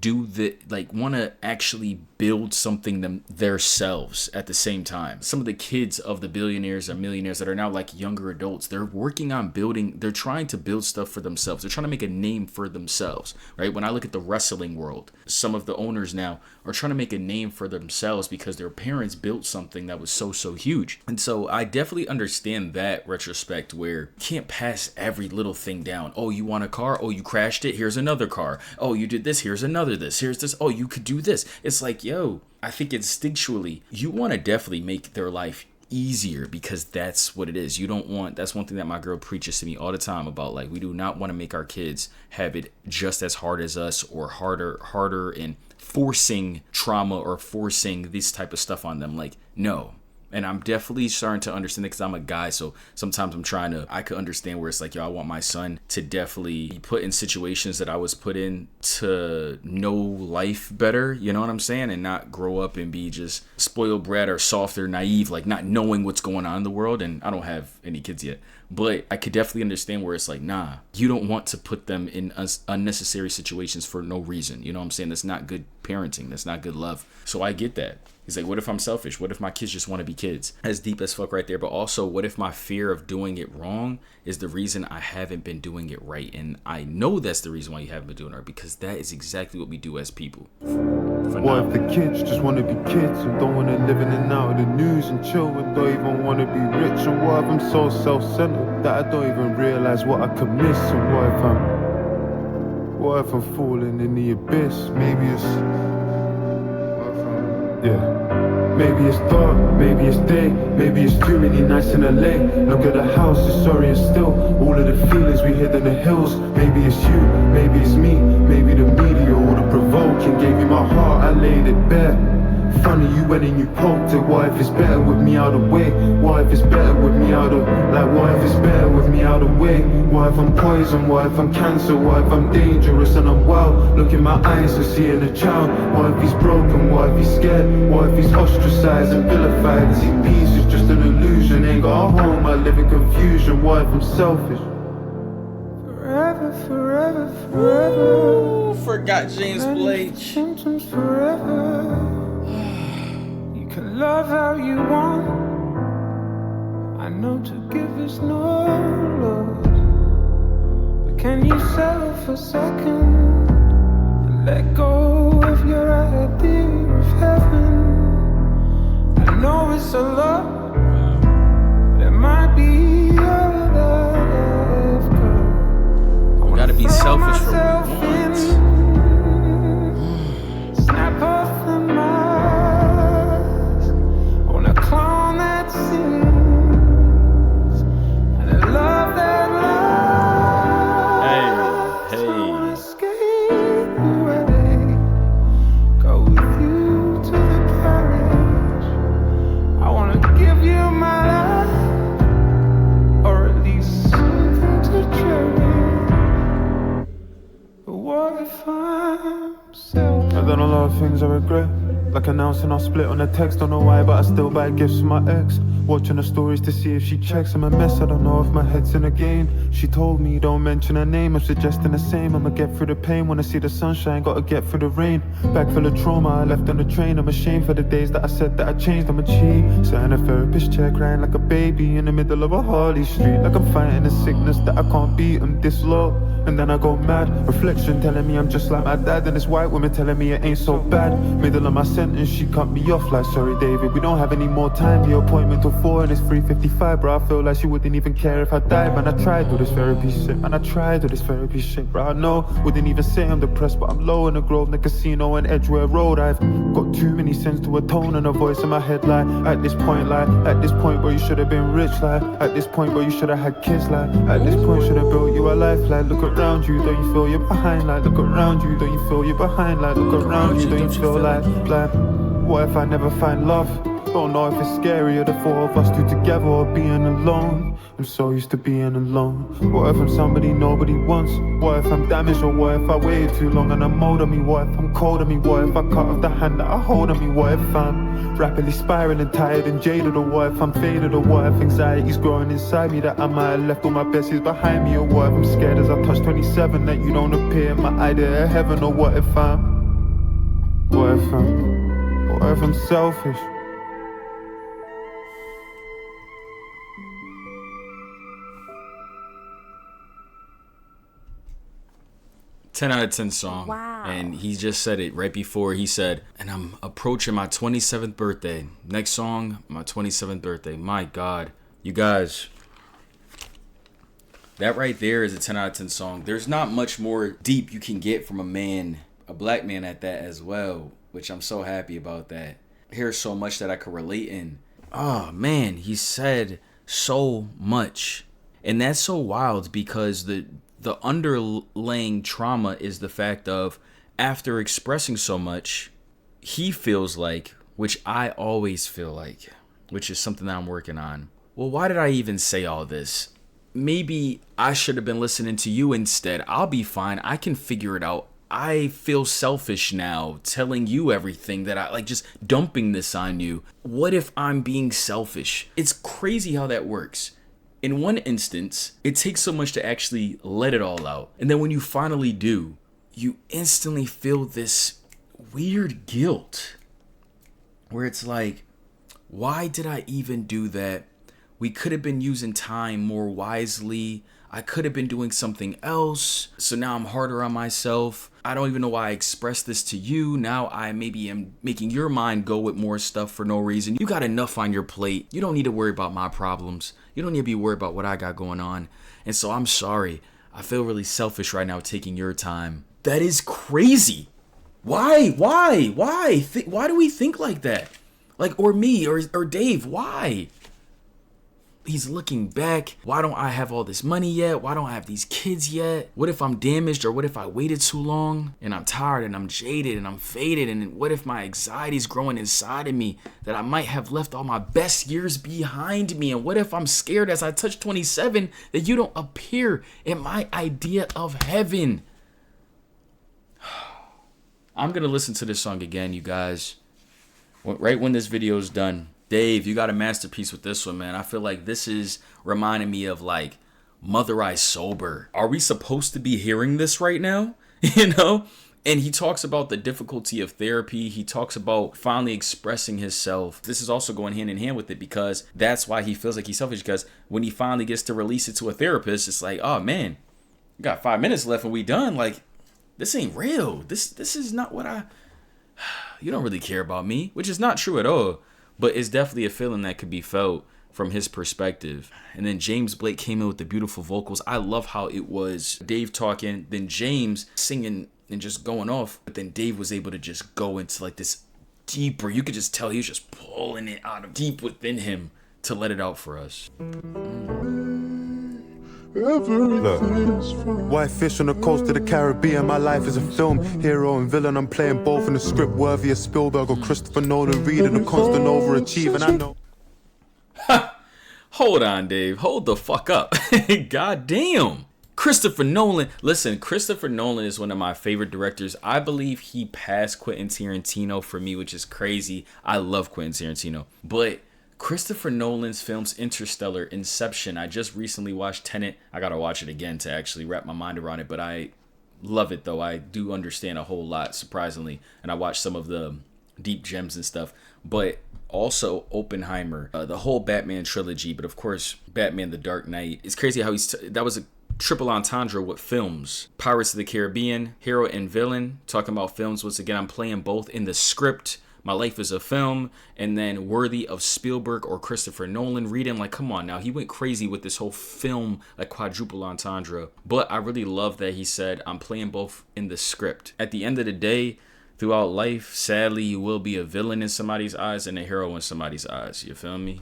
want to actually build something themselves at the same time. Some of the kids of the billionaires or millionaires that are now like younger adults, they're working on they're trying to build stuff for themselves. They're trying to make a name for themselves, right? When I look at the wrestling world, some of the owners now are trying to make a name for themselves because their parents built something that was so huge. And so I definitely understand that retrospect where you can't pass every little thing down. Oh, you want a car? Oh, you crashed it? Here's another car. Oh, you did this, here's another this, here's this, oh, you could do this. It's like, yo, I think instinctually you want to definitely make their life easier, because that's what it is. That's one thing that my girl preaches to me all the time about, like, we do not want to make our kids have it just as hard as us, or harder, and forcing trauma or forcing this type of stuff on them. Like, no. And I'm definitely starting to understand it because I'm a guy. So sometimes I could understand where it's like, yo, I want my son to definitely be put in situations that I was put in to know life better. You know what I'm saying? And not grow up and be just spoiled brat or soft or naive, like not knowing what's going on in the world. And I don't have any kids yet. But I could definitely understand where it's like, nah, you don't want to put them in unnecessary situations for no reason. You know what I'm saying? That's not good parenting. That's not good love. So I get that. He's like, what if I'm selfish? What if my kids just want to be kids? That's deep as fuck right there. But also, what if my fear of doing it wrong is the reason I haven't been doing it right? And I know that's the reason why you haven't been doing it right, because that is exactly what we do as people. What if the kids just want to be kids and don't want to live in and out of the news, and children don't even want to be rich? And what if I'm so self-centered that I don't even realize what I could miss? And What if I'm falling in the abyss? Maybe it's... Yeah. Maybe it's dark, maybe it's day, maybe it's too many nights in LA. Look at the house, it's sorry it's still. All of the feelings we hid in the hills. Maybe it's you, maybe it's me, maybe the media or the provoking. Gave you my heart, I laid it bare. Funny you went and you poked it. What if it's better with me out of way? What if it's better with me out of... Like what if it's better with me out of way? What if I'm poison? What if I'm cancer? What if I'm dangerous and I'm wild? Look in my eyes and seeing a child. What if he's broken? What if he's scared? What if he's ostracized and vilified? Is he peace? It's just an illusion. Ain't got a home, I live in confusion. What if I'm selfish? Forever, forever, forever. Ooh, forgot James Blake. Symptoms forever. You can love how you want. I know to give is no loss. But can you settle for a second and let go of your idea of heaven? I know it's a lot, but it might be all that I've got. We gotta be selfish for myself once. Snap off the mask. I wanna clone that sins and a love that lasts. Hey, I wanna escape away, go with you to the parish. I wanna give you my life, or at least something to cherish. But what if I'm selfish? I've done a lot of things I regret, like announcing our split on a text. Don't know why, but I still buy gifts for my ex. Watching her stories to see if she checks. I'm a mess, I don't know if my head's in a game. She told me don't mention her name, I'm suggesting the same. I'ma get through the pain, wanna see the sunshine, gotta get through the rain. Bag full of trauma, I left on the train. I'm ashamed for the days that I said that I changed. I'm a cheat, sat in a therapist chair crying like a baby in the middle of a Harley street. Like I'm fighting a sickness that I can't beat, I'm this low. And then I go mad, reflection telling me I'm just like my dad. And this white woman telling me it ain't so bad. Middle of my sentence, she cut me off like, sorry David, we don't have any more time. The appointment till 4 and it's 3:55, bro. I feel like she wouldn't even care if I died. Man, I tried all this therapy shit, man, I tried all this therapy shit, bro. I know, wouldn't even say I'm depressed, but I'm low in the Grove, the casino and Edgware Road. I've got too many sins to atone and a voice in my head like, at this point where you should have been rich, like, at this point where you should have had kids, like, at this point should have built you a life, like, look around you, don't you feel you're behind, like, look around you, don't you feel you're behind, like, look around you, don't you feel like, what if I never find love? Don't know if it's scarier, the four of us two together or being alone. I'm so used to being alone. What if I'm somebody nobody wants? What if I'm damaged, or what if I waited too long and I'm old on me? What if I'm cold on me? What if I cut off the hand that I hold on me? What if I'm rapidly spiraling, tired and jaded? Or what if I'm faded? Or what if anxiety's growing inside me that I might have left all my besties behind me? Or what if I'm scared as I touch 27 that you don't appear in my idea of heaven? Or what if I'm selfish? 10 out of 10 song. Wow. And he just said it right before. He said, and I'm approaching my 27th birthday. Next song, my 27th birthday. My God. You guys, that right there is a 10 out of 10 song. There's not much more deep you can get from a man, a black man at that as well, which I'm so happy about that. Here's so much that I could relate in. Oh, man, he said so much. And that's so wild because the underlying trauma is the fact of, after expressing so much, he feels like, which I always feel like, which is something that I'm working on. Well, why did I even say all this? Maybe I should have been listening to you instead. I'll be fine. I can figure it out. I feel selfish now telling you everything that I like, just dumping this on you. What if I'm being selfish? It's crazy how that works. In one instance, it takes so much to actually let it all out. And then when you finally do, you instantly feel this weird guilt where it's like, why did I even do that? We could have been using time more wisely. I could have been doing something else. So now I'm harder on myself. I don't even know why I expressed this to you. Now I maybe am making your mind go with more stuff for no reason. You got enough on your plate. You don't need to worry about my problems. You don't need to be worried about what I got going on. And so I'm sorry. I feel really selfish right now taking your time. That is crazy. Why? Why do we think like that? Like, or me, or Dave, why? He's looking back. Why don't I have all this money yet? Why don't I have these kids yet? What if I'm damaged, or what if I waited too long and I'm tired and I'm jaded and I'm faded? And what if my anxiety is growing inside of me that I might have left all my best years behind me? And what if I'm scared as I touch 27 that you don't appear in my idea of heaven? I'm going to listen to this song again, you guys, right when this video is done. Dave, you got a masterpiece with this one, man. I feel like this is reminding me of like Mother I Sober. Are we supposed to be hearing this right now? You know? And he talks about the difficulty of therapy. He talks about finally expressing himself. This is also going hand in hand with it, because that's why he feels like he's selfish, because when he finally gets to release it to a therapist, it's like, oh man, we got 5 minutes left and we done. Like, this ain't real. This is not what you don't really care about me, which is not true at all. But it's definitely a feeling that could be felt from his perspective. And then James Blake came in with the beautiful vocals. I love how it was Dave talking, then James singing and just going off. But then Dave was able to just go into like this deeper. You could just tell he was just pulling it out of deep within him to let it out for us. Look, white fish on the coast of the Caribbean. My life is a film, hero and villain. I'm playing both in a script worthy of Spielberg or Christopher Nolan. Reading a constant overachieving. I know. Hold on, Dave. Hold the fuck up. God damn. Christopher Nolan. Listen, Christopher Nolan is one of my favorite directors. I believe he passed Quentin Tarantino for me, which is crazy. I love Quentin Tarantino. But Christopher Nolan's films, Interstellar, Inception. I just recently watched Tenet. I gotta watch it again to actually wrap my mind around it, but I love it though. I do understand a whole lot, surprisingly, and I watched some of the deep gems and stuff. But also Oppenheimer, the whole Batman trilogy, but of course Batman: The Dark Knight. It's crazy how that was a triple entendre with films. Pirates of the Caribbean, hero and villain. Talking about films once again, I'm playing both in the script. My life is a film, and then worthy of Spielberg or Christopher Nolan. Reading, like, come on now. He went crazy with this whole film, like quadruple entendre. But I really love that he said, I'm playing both in the script. At the end of the day, throughout life, sadly, you will be a villain in somebody's eyes and a hero in somebody's eyes. You feel me?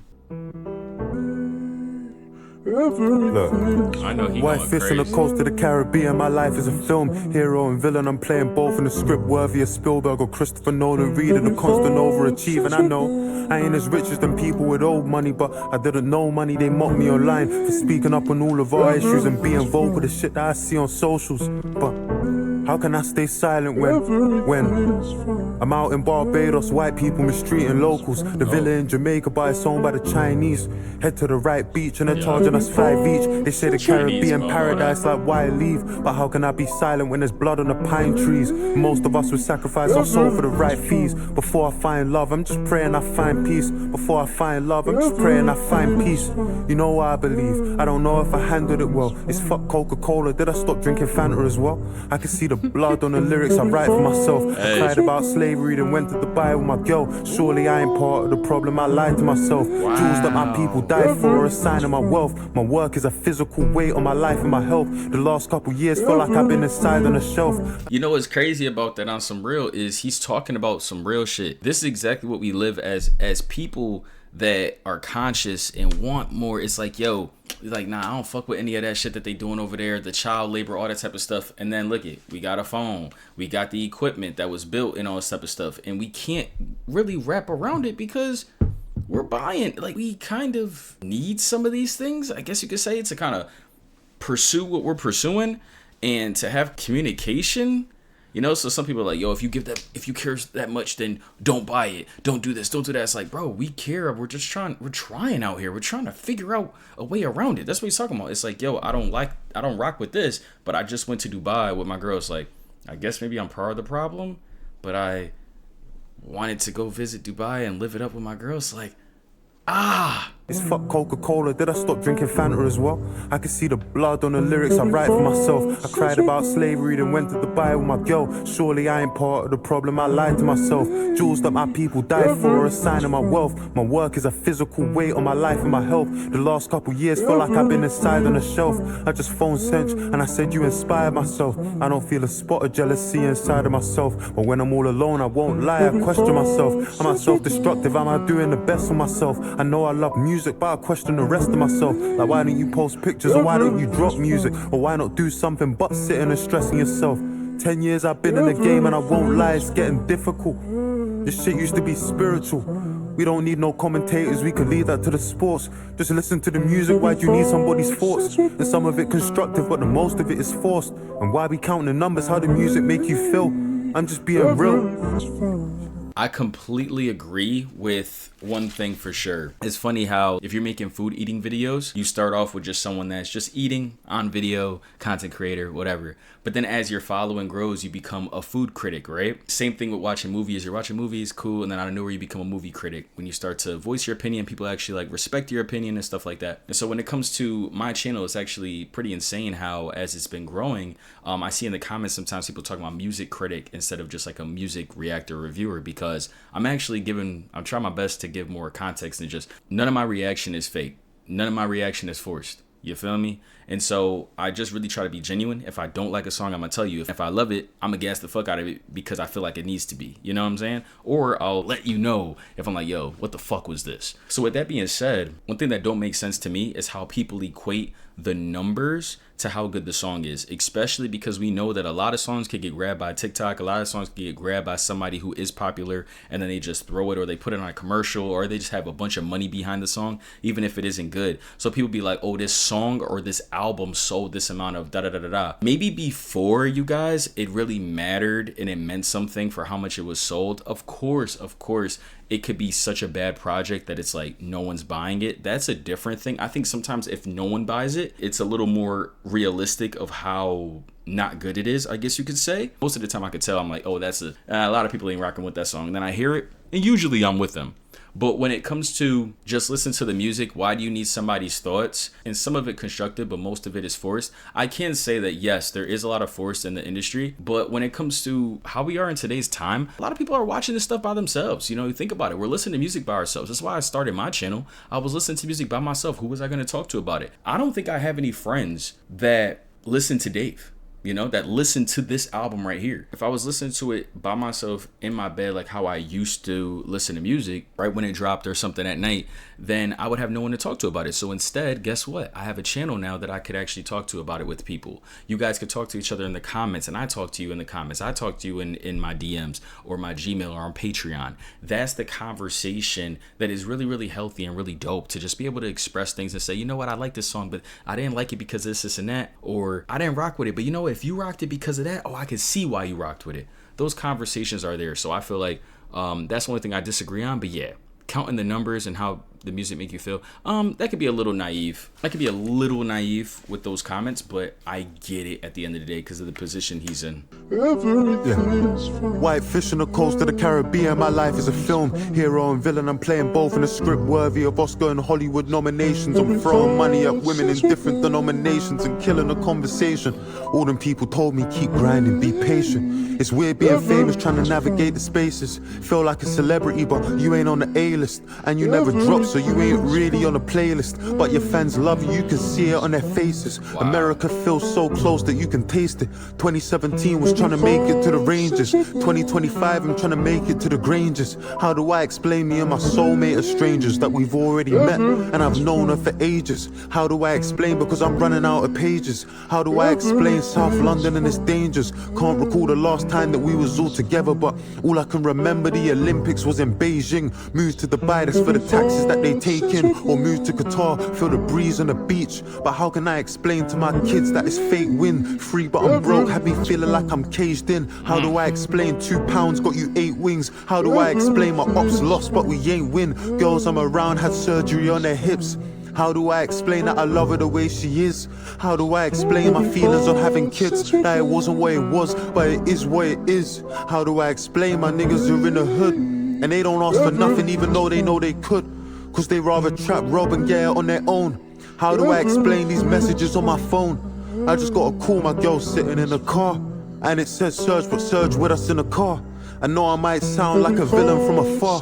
Look, I know he white going fish on the crazy. coast of the Caribbean. My life is a film, hero and villain. I'm playing both in a script worthy of Spielberg or Christopher Nolan. Reading a constant overachieving. I know I ain't as rich as them people with old money, but I didn't know money. They mocked me online for speaking up on all of our issues and being vocal. The shit that I see on socials, but how can I stay silent when I'm out in Barbados, white people mistreating locals? The villa in Jamaica, but it's owned by the Chinese. Head to the right beach and they're charging us 5 each. They say the Caribbean paradise, like why leave? But how can I be silent when there's blood on the pine trees? Most of us would sacrifice our soul for the right fees. Before I find love, I'm just praying I find peace. Before I find love, I'm just praying I find peace. You know what I believe? I don't know if I handled it well. It's fuck Coca-Cola. Did I stop drinking Fanta as well? I can see the blood on the lyrics I write for myself. I cried about slavery, then went to Dubai with my girl. Surely I ain't part of the problem, I lied to myself. Jewels that my people died for are a sign of my wealth. My work is a physical weight on my life and my health. The last couple years feel like I've been inside on a shelf. You know what's crazy about that on some real is he's talking about some real shit. This is exactly what we live as people that are conscious and want more. It's like, yo, like, nah, I don't fuck with any of that shit that they doing over there, the child labor, all that type of stuff. And then look it, we got a phone, we got the equipment that was built and all this type of stuff, and we can't really wrap around it because we're buying, like, we kind of need some of these things, I guess you could say, to kind of pursue what we're pursuing and to have communication. You know, so some people are like, yo, if you care that much, then don't buy it. Don't do this, don't do that. It's like, bro, we care. We're trying out here. We're trying to figure out a way around it. That's what he's talking about. It's like, yo, I don't rock with this, but I just went to Dubai with my girl. It's like, I guess maybe I'm part of the problem, but I wanted to go visit Dubai and live it up with my girl. It's like, It's fuck Coca-Cola, did I stop drinking Fanta as well? I could see the blood on the lyrics I write for myself. I cried about slavery, then went to Dubai with my girl. Surely I ain't part of the problem, I lied to myself. Jewels that my people died for are a sign of my wealth. My work is a physical weight on my life and my health. The last couple years feel like I've been inside on a shelf. I just phoned Sench and I said you inspired myself. I don't feel a spot of jealousy inside of myself. But when I'm all alone, I won't lie, I question myself. Am I self-destructive? Am I doing the best for myself? I know I love music, but I question the rest of myself. Like, why don't you post pictures, or why don't you drop music, or why not do something but sitting and stressing yourself? 10 years I've been in the game and I won't lie, it's getting difficult. This shit used to be spiritual. We don't need no commentators, we can leave that to the sports. Just listen to the music, why do you need somebody's thoughts? And some of it constructive, but the most of it is forced. And why we counting the numbers, how the music make you feel? I'm just being real. I completely agree with one thing for sure. It's funny how if you're making food eating videos, you start off with just someone that's just eating on video, content creator, whatever. But then as your following grows, you become a food critic, right? Same thing with watching movies. You're watching movies, cool, and then out of nowhere you become a movie critic. When you start to voice your opinion, people actually like respect your opinion and stuff like that. And so when it comes to my channel, it's actually pretty insane how as it's been growing, I see in the comments sometimes people talking about music critic instead of just like a music reactor reviewer, because I'm trying my best to give more context than just none of my reaction is fake. None of my reaction is forced. You feel me? And so I just really try to be genuine. If I don't like a song, I'm gonna tell you. If I love it, I'm gonna gas the fuck out of it because I feel like it needs to be. You know what I'm saying? Or I'll let you know if I'm like, yo, what the fuck was this? So with that being said, one thing that don't make sense to me is how people equate the numbers to how good the song is, especially because we know that a lot of songs can get grabbed by TikTok, a lot of songs can get grabbed by somebody who is popular, and then they just throw it, or they put it on a commercial, or they just have a bunch of money behind the song, even if it isn't good. So people be like, oh, this song or this album sold this amount of da-da-da-da-da. Maybe before, you guys, it really mattered and it meant something for how much it was sold. Of course, it could be such a bad project that it's like no one's buying it. That's a different thing. I think sometimes if no one buys it, it's a little more realistic of how not good it is, I guess you could say. Most of the time I could tell, I'm like, oh, that's a lot of people ain't rocking with that song. And then I hear it, and usually I'm with them. But when it comes to just listen to the music, why do you need somebody's thoughts? And some of it constructive, but most of it is forced. I can say that, yes, there is a lot of force in the industry. But when it comes to how we are in today's time, a lot of people are watching this stuff by themselves. You know, you think about it. We're listening to music by ourselves. That's why I started my channel. I was listening to music by myself. Who was I going to talk to about it? I don't think I have any friends that listen to Dave, you know, that listen to this album right here. If I was listening to it by myself in my bed, like how I used to listen to music right when it dropped or something at night, then I would have no one to talk to about it. So instead, guess what? I have a channel now that I could actually talk to about it with people. You guys could talk to each other in the comments, and I talk to you in the comments. I talk to you in my DMs or my Gmail or on Patreon. That's the conversation that is really, really healthy and really dope, to just be able to express things and say, you know what, I like this song, but I didn't like it because of this and that, or I didn't rock with it, but you know what, if you rocked it because of that, oh, I could see why you rocked with it. Those conversations are there. So I feel like that's the only thing I disagree on. But yeah, counting the numbers and how the music make you feel, that could be a little naive. I could be a little naive with those comments, but I get it at the end of the day because of the position he's in. White fish on the coast of the Caribbean, my life is a film. Hero and villain, I'm playing both in a script worthy of Oscar and Hollywood nominations. I'm throwing money at women in different denominations and killing the conversation. All them people told me, keep grinding, be patient. It's weird being famous, trying to navigate the spaces. Feel like a celebrity, but you ain't on the A-list. And you never drop, so you ain't really on the playlist. But your fans love you, you can see it on their faces. Wow. America feels so close that you can taste it. 2017 was trying to make it to the Rangers. 2025 I'm trying to make it to the Grangers. How do I explain me and my soulmate are strangers that we've already met and I've known her for ages? How do I explain, because I'm running out of pages? How do I explain South London and its dangers? Can't recall the last time that we was all together, but all I can remember the Olympics was in Beijing. Moved to Dubai, that's for the taxes that they take in. Or moved to Qatar, feel the breeze on the beach. But how can I explain to my kids that it's fake win? Free but I'm broke, have me feeling like I'm caged in. How do I explain 2 pounds got you 8 wings? How do I explain my ops lost but we ain't win? Girls I'm around had surgery on their hips. How do I explain that I love her the way she is? How do I explain my feelings on having kids? That it wasn't what it was, but it is what it is. How do I explain my niggas are in the hood and they don't ask for nothing even though they know they could? Cause they rather trap, rob and get it on their own. How do I explain these messages on my phone? I just got a call, my girl sitting in the car, and it said Surge, but Surge with us in the car. I know I might sound like a villain from afar.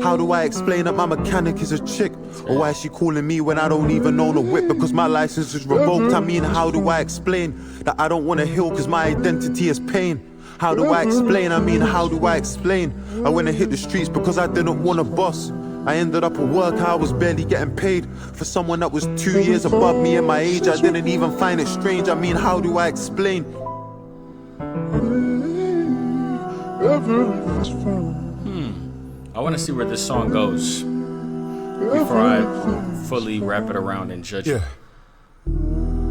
How do I explain that my mechanic is a chick? Or why is she calling me when I don't even own a whip? Because my license is revoked. I mean, how do I explain that I don't want to heal cause my identity is pain? How do I explain? I mean, how do I explain? I went and hit the streets because I didn't want a boss. I ended up at work, I was barely getting paid. For someone that was 2 years above me in my age, I didn't even find it strange. I mean, how do I explain? I want to see where this song goes before I fully wrap it around and judge it.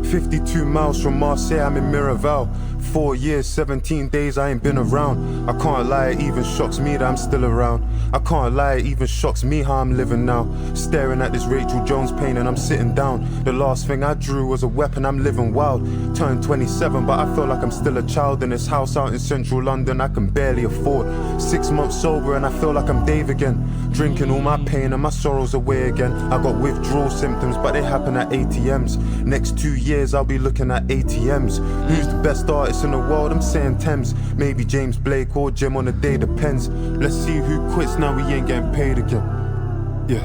52 miles from Marseille, I'm in Miraval. 4 years, 17 days, I ain't been around. I can't lie, it even shocks me that I'm still around. I can't lie, it even shocks me how I'm living now. Staring at this Rachel Jones painting, I'm sitting down. The last thing I drew was a weapon, I'm living wild. Turned 27, but I feel like I'm still a child. In this house out in central London, I can barely afford. 6 months sober and I feel like I'm Dave again. Drinking all my pain and my sorrows away again. I got withdrawal symptoms, but they happen at ATMs. Next 2 years, I'll be looking at ATMs. Who's the best artist in the world? I'm saying Thames. Maybe James Blake or Jim on the day, depends. Let's see who quits now we ain't getting paid again. Yeah,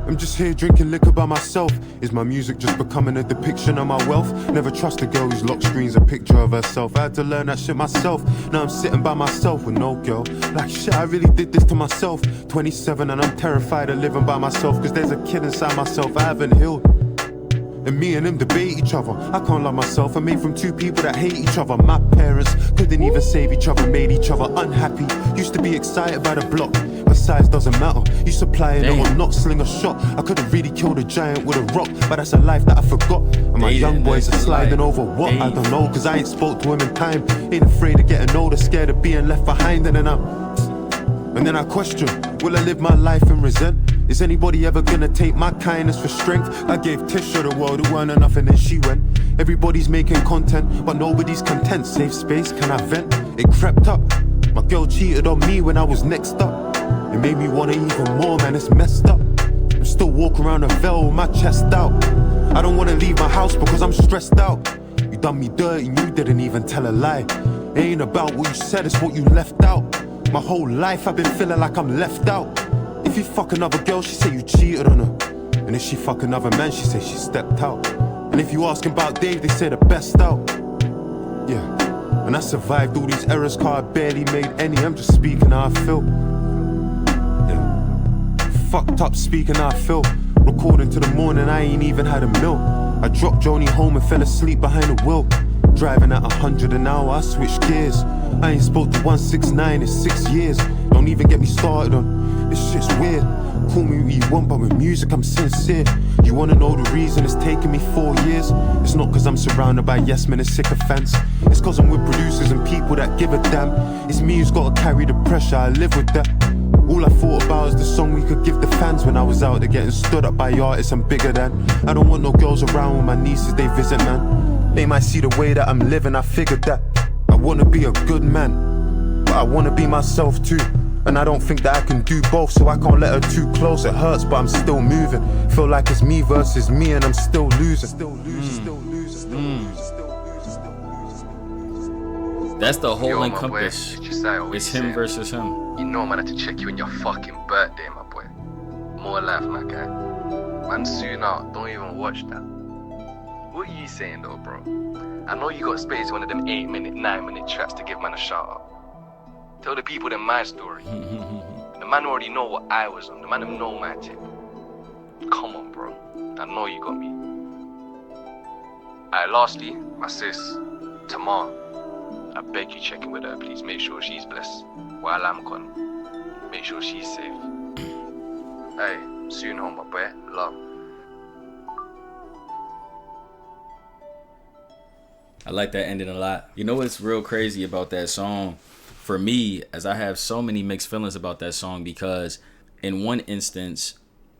I'm just here drinking liquor by myself. Is my music just becoming a depiction of my wealth? Never trust a girl who's lock screens a picture of herself. I had to learn that shit myself. Now I'm sitting by myself with no girl. Like shit, I really did this to myself. 27 and I'm terrified of living by myself. Cause there's a kid inside myself I haven't healed. And me and him debate each other. I can't love myself. I'm made from two people that hate each other. My parents couldn't even save each other, made each other unhappy. Used to be excited by the block, but size doesn't matter. You supply it or not, sling a shot. I could've really killed a giant with a rock, but that's a life that I forgot. And my young boys are sliding over what? I don't know, cause I ain't spoke to him in time. Ain't afraid of getting older, scared of being left behind. And then I question, will I live my life and resent? Is anybody ever gonna take my kindness for strength? I gave Tish to the world who weren't enough and then she went. Everybody's making content, but nobody's content. Safe space, can I vent? It crept up. My girl cheated on me when I was next up. It made me want it even more, man, it's messed up. I'm still walking around a veil with my chest out. I don't wanna leave my house because I'm stressed out. You done me dirty and you didn't even tell a lie. It ain't about what you said, it's what you left out. My whole life I've been feeling like I'm left out. If you fuck another girl, she say you cheated on her. And if she fuck another man, she say she stepped out. And if you ask about Dave, they say the best out. Yeah, and I survived all these errors, cause I barely made any. I'm just speaking how I feel. Yeah, fucked up speaking how I feel. Recording to the morning, I ain't even had a meal. I dropped Joni home and fell asleep behind the wheel. Driving at 100 an hour, I switched gears. I ain't spoke to 169 in 6 years. Don't even get me started on this shit's weird. Call me what you want, but with music I'm sincere. You wanna know the reason it's taken me 4 years? It's not cause I'm surrounded by yes men and sycophants. It's cause I'm with producers and people that give a damn. It's me who's gotta carry the pressure, I live with that. All I thought about is the song we could give the fans when I was out there getting stood up by artists I'm bigger than. I don't want no girls around when my nieces they visit, man. They might see the way that I'm living, I figured that. I wanna be a good man, but I wanna be myself too. And I don't think that I can do both, so I can't let her too close. It hurts, but I'm still moving. Feel like it's me versus me and I'm still losing. That's the whole encompass. It's him versus him. You know man, I had to check you on your fucking birthday, my boy. More life, my guy. Man, soon out, don't even watch that. What are you saying though, bro? I know you got space one of them 8-minute, 9-minute tracks to give man a shout out. Tell the people them my story. The man already know what I was on. The man them know my tip. Come on, bro. I know you got me. Alright, lastly, my sis, Tamar. I beg you check in with her, please. Make sure she's blessed. While I'm gone, make sure she's safe. Hey, soon home, my boy. Love. I like that ending a lot. You know what's real crazy about that song? For me, as I have so many mixed feelings about that song, because in one instance,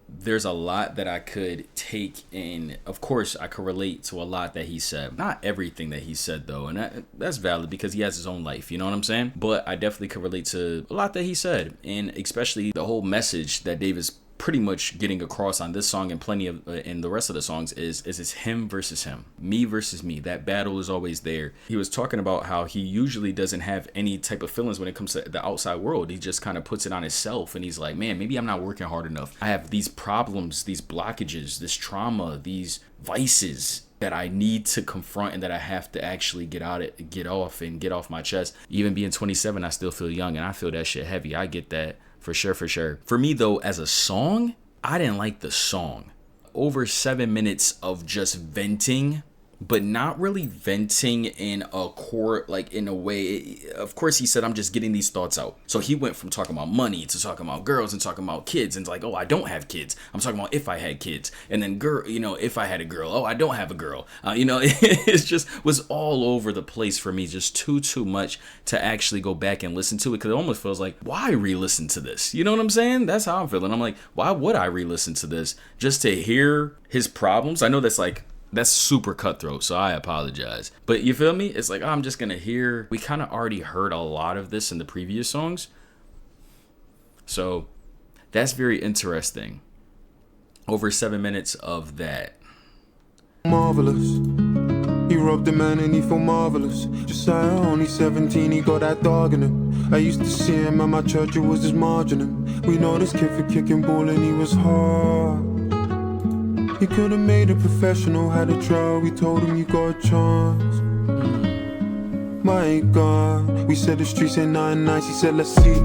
there's a lot that I could take in. Of course, I could relate to a lot that he said. Not everything that he said, though, and that's valid because he has his own life, you know what I'm saying? But I definitely could relate to a lot that he said, and especially the whole message that Dave is pretty much getting across on this song and plenty of in the rest of the songs is it's him versus him, me versus me. That battle is always there. He was talking about how he usually doesn't have any type of feelings when it comes to the outside world. He just kind of puts it on himself, and he's like, man, maybe I'm not working hard enough. I have these problems, these blockages, this trauma, these vices that I need to confront and that I have to actually get off my chest. Even being 27, I still feel young, and I feel that shit heavy. I get that. For sure. For me, though, as a song, I didn't like the song. Over 7 minutes of just venting, but not really venting in a core, like in a way. Of course, he said, I'm just getting these thoughts out. So he went from talking about money to talking about girls and talking about kids. And it's like, oh, I don't have kids. I'm talking about if I had kids. And then girl, if I had a girl, oh, I don't have a girl. It just was all over the place for me. Just too much to actually go back and listen to it. Because it almost feels like, why re-listen to this? You know what I'm saying? That's how I'm feeling. I'm like, why would I re-listen to this? Just to hear his problems? I know that's super cutthroat, so I apologize. But you feel me? It's like, I'm just gonna hear. We kind of already heard a lot of this in the previous songs. So that's very interesting. Over 7 minutes of that. Marvelous. He robbed a man and he felt marvelous. Josiah, only 17, he got that dog in him. I used to see him at my church, it was just margin him. We know this kid for kicking ball and he was hard. He could have made a professional, had a trial, we told him you got a chance. My God, we said the streets ain't nothing nice, he said let's see.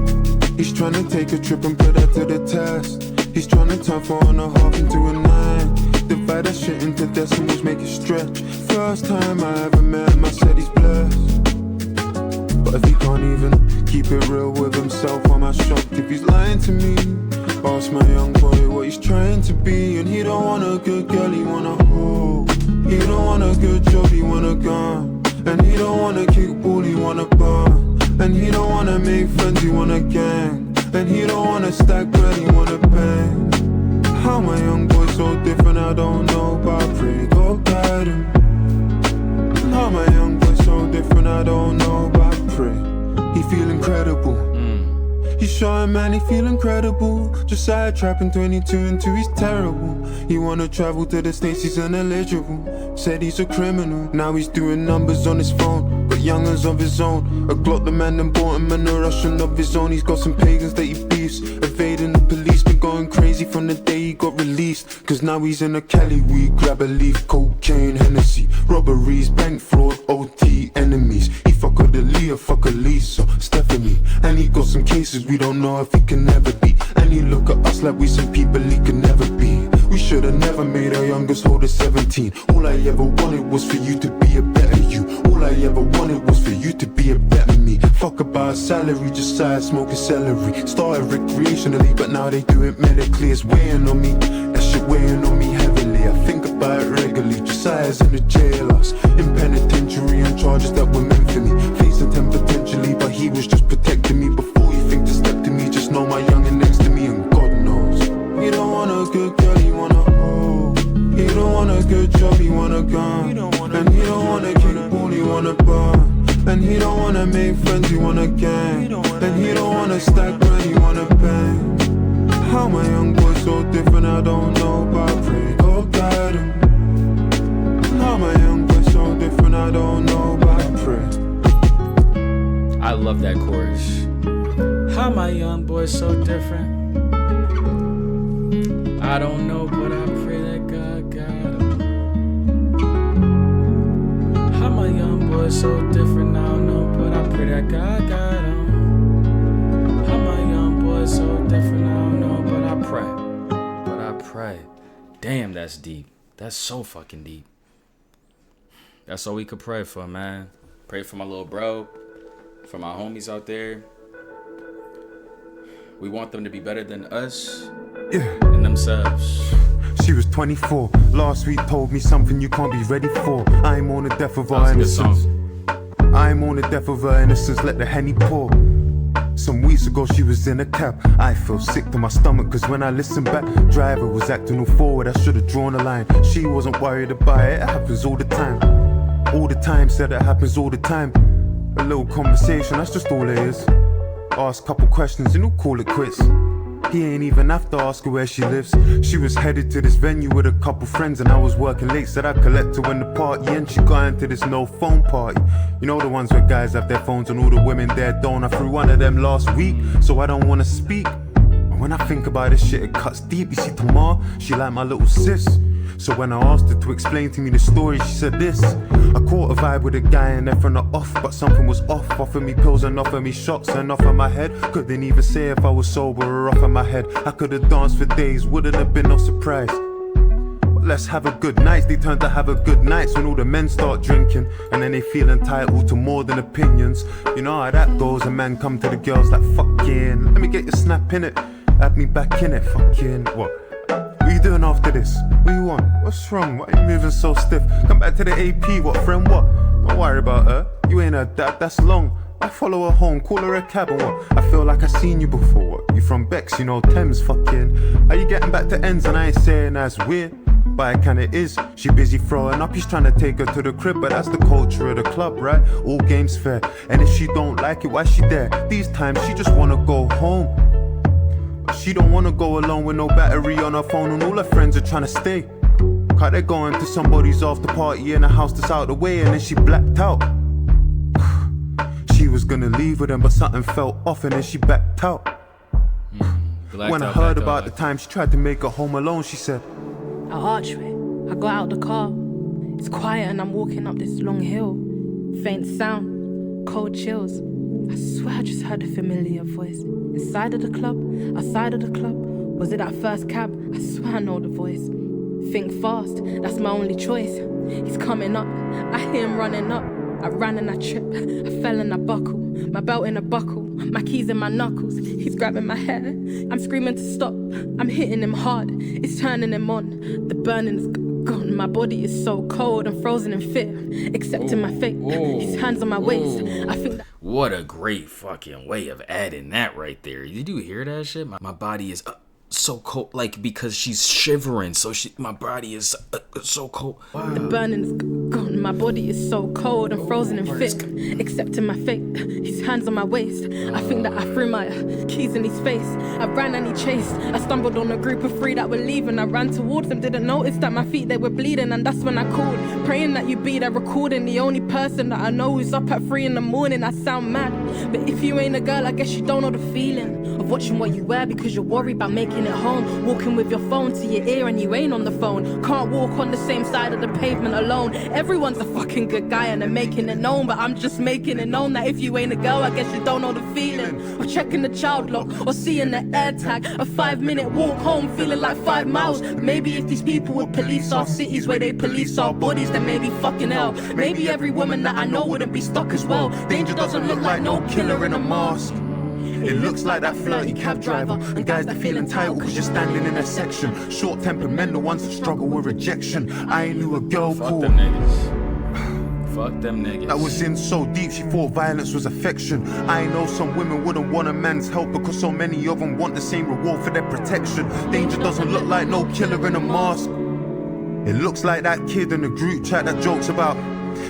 He's trying to take a trip and put that to the test. He's trying to turn 4.5 into a 9. Divide that shit into decimals, make it stretch. First time I ever met him, I said he's blessed. But if he can't even keep it real with himself, I'm shocked if he's lying to me. Ask my young boy what he's trying to be. And he don't want a good girl, he want a hoe. He don't want a good job, he want a gun. And he don't want a kick ball, he want a bar. And he don't want to make friends, he want a gang. And he don't want to stack bread, he want to bang. How my young boy so different, I don't know, but I pray God guide him. How my young boy so different, I don't know, but I pray he feel incredible. He's showing, man, he feel incredible. Josiah trapping 22 and 2, he's terrible. He wanna travel to the States, he's ineligible. Said he's a criminal, now he's doing numbers on his phone. Got youngers of his own. A Glock the man and bought him and a Russian of his own. He's got some pagans that he beefs. Evading the police, been going crazy from the day he got released. Cause now he's in a Cali weed, grab a leaf, cocaine, Hennessy. Robberies, bank fraud, OT, enemies. He fuck with Aaliyah, fuck a Lisa, Stephanie. And he got some cases we don't know if he can ever be. And he look at us like we some people he can never be. We should've never made our youngest hold at 17. All I ever wanted was for you to be a better you. All I ever wanted was for you to be a better me. Fuck about a salary, just started smoking celery. Started recreationally, but now they do it medically. It's weighing on me, that shit weighing on me heavily. I think about it regularly. Josiah's in the jailhouse, in penitentiary on charges that were meant for me. Facing 10 potentially, but he was just protecting me. Before you think to step to me, just know my youngin' next to me, and God knows. He don't want a good girl, he want a hoe. He don't want a good job, he want a gun. And he don't want a kick ball, he want a bar. And he don't want to make friends, he want a gang. And he don't want to stack bread, he want to bang. How my young boy so different, I don't know, but I pray God guide him. How my young boy so different, I don't know, but I pray. I love that chorus. How my young boy so different, I don't know, but I pray that God got him. How my young boy so different, I don't know, but I pray that God got him. How my young boy so different, I don't know, but I pray. Damn, that's deep. That's so fucking deep. That's all we could pray for, man. Pray for my little bro, for my homies out there. We want them to be better than us and themselves. She was 24. Last week told me something you can't be ready for. I'm on the death of our innocence. I'm on the death of her innocence. Let the Henny pour. Some weeks ago she was in a cab. I felt sick to my stomach, cause when I listened back, driver was acting all forward. I should've drawn a line. She wasn't worried about it. It happens all the time. All the time, said it happens all the time. A little conversation, that's just all it is. Ask a couple questions and we'll call it quits. He ain't even have to ask her where she lives. She was headed to this venue with a couple friends, and I was working late, said I'd collect her when the party ends. She got into this no phone party. You know the ones where guys have their phones and all the women there don't. I threw one of them last week, so I don't wanna speak. And when I think about this shit, it cuts deep. You see, Tamar, she like my little sis. So when I asked her to explain to me the story, she said this: I caught a vibe with a guy and then from the off, but something was off. Offered me pills and offered me shots and off of my head. Couldn't even say if I was sober or off of my head. I could have danced for days, wouldn't have been no surprise. But let's have a good night. They turn to have a good night when all the men start drinking, and then they feel entitled to more than opinions. You know how that goes. A man come to the girls like, fucking, let me get your snap in it. Add me back in it, fucking, what? What you doing after this? What you want? What's wrong? Why you moving so stiff? Come back to the AP, what friend, what? Don't worry about her, you ain't her dad, that's long. I follow her home, call her a cab and what? I feel like I seen you before, what? You from Bex, you know Thames, fucking. Are you getting back to ends and I ain't saying that's weird? But it kinda is. She busy throwing up, he's trying to take her to the crib, but that's the culture of the club, right? All games fair, and if she don't like it, why she there? These times she just wanna go home. She don't wanna go alone with no battery on her phone, and all her friends are trying to stay. Cause they're going to somebody's after party in a house that's out the way, and then she blacked out. She was gonna leave with him, but something felt off and then she backed out. When I heard about the time she tried to make her home alone, she said, At Archway, I got out the car. It's quiet and I'm walking up this long hill. Faint sound, cold chills. I swear I just heard a familiar voice. Inside of the club, outside of the club. Was it that first cab? I swear I know the voice. Think fast, that's my only choice. He's coming up, I hear him running up. I ran and I tripped, I fell and I buckle. My belt in a buckle, my keys in my knuckles. He's grabbing my hair, I'm screaming to stop. I'm hitting him hard, it's turning him on. The burning is gone, my body is so cold. I'm frozen in fear, accepting my fate. His hands on my waist, I think that... What a great fucking way of adding that right there. Did you hear that shit? My body is so cold, like, because she's shivering, so my body is so cold. Wow. The burning is gone, my body is so cold. I'm frozen in fear, accepting my fate. His hands on my waist, I think that I threw my keys in his face. I ran and he chased, I stumbled on a group of 3 that were leaving. I ran towards them, didn't notice that my feet, they were bleeding. And that's when I called, praying that you be there recording. The only person that I know who's up at 3 in the morning. I sound mad, but if you ain't a girl, I guess you don't know the feeling of watching what you wear because you're worried about making it home. Walking with your phone to your ear and you ain't on the phone. Can't walk on the same side of the pavement alone. Everyone's a fucking good guy and they're making it known, but I'm just making it known that if you ain't a girl, I guess you don't know the feeling of checking the child lock or seeing the air tag. A 5-minute walk home feeling like 5 miles. Maybe if these people would police our cities where they police our bodies, then maybe fucking hell. Maybe every woman that I know wouldn't be stuck as well. Danger doesn't look like no killer in a mask. It looks like that flirty cab driver and guys that feel entitled cause you're standing in a section. Short-tempered men, the ones that struggle with rejection. I knew a girl called... Fuck them niggas. Fuck them niggas. That was in so deep she thought violence was affection. I know some women wouldn't want a man's help because so many of them want the same reward for their protection. Danger doesn't look like no killer in a mask. It looks like that kid in the group chat that jokes about,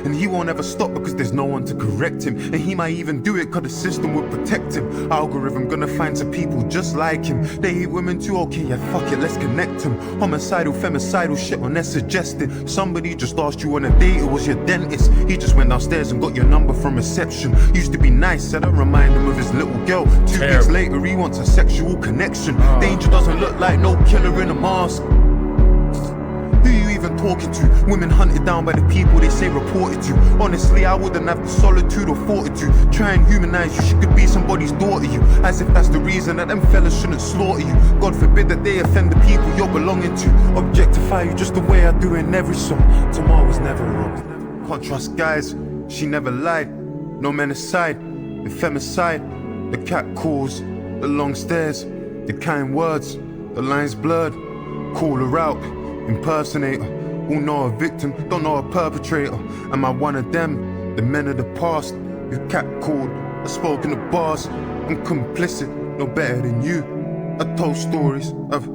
and he won't ever stop because there's no one to correct him. And he might even do it cause the system will protect him. Algorithm gonna find some people just like him. They hate women too, okay, yeah, fuck it, let's connect him. Homicidal, femicidal shit on their suggested. Somebody just asked you on a date, it was your dentist. He just went downstairs and got your number from reception. Used to be nice, said I remind him of his little girl. 2 weeks later he wants a sexual connection. Danger doesn't look like no killer in a mask. Who you even talking to? Women hunted down by the people they say reported to. Honestly, I wouldn't have the solitude or fortitude. Try and humanize you, she could be somebody's daughter you. As if that's the reason that them fellas shouldn't slaughter you. God forbid that they offend the people you're belonging to. Objectify you just the way I do in every song. Tomorrow was never wrong. Can't trust guys, she never lied. No men aside, the femicide. The cat calls, the long stares, the kind words, the lines blurred. Call her out, impersonator. All know a victim, don't know a perpetrator. Am I one of them, the men of the past? You catcalled, I spoke in the bars. I'm complicit, no better than you. I told stories of,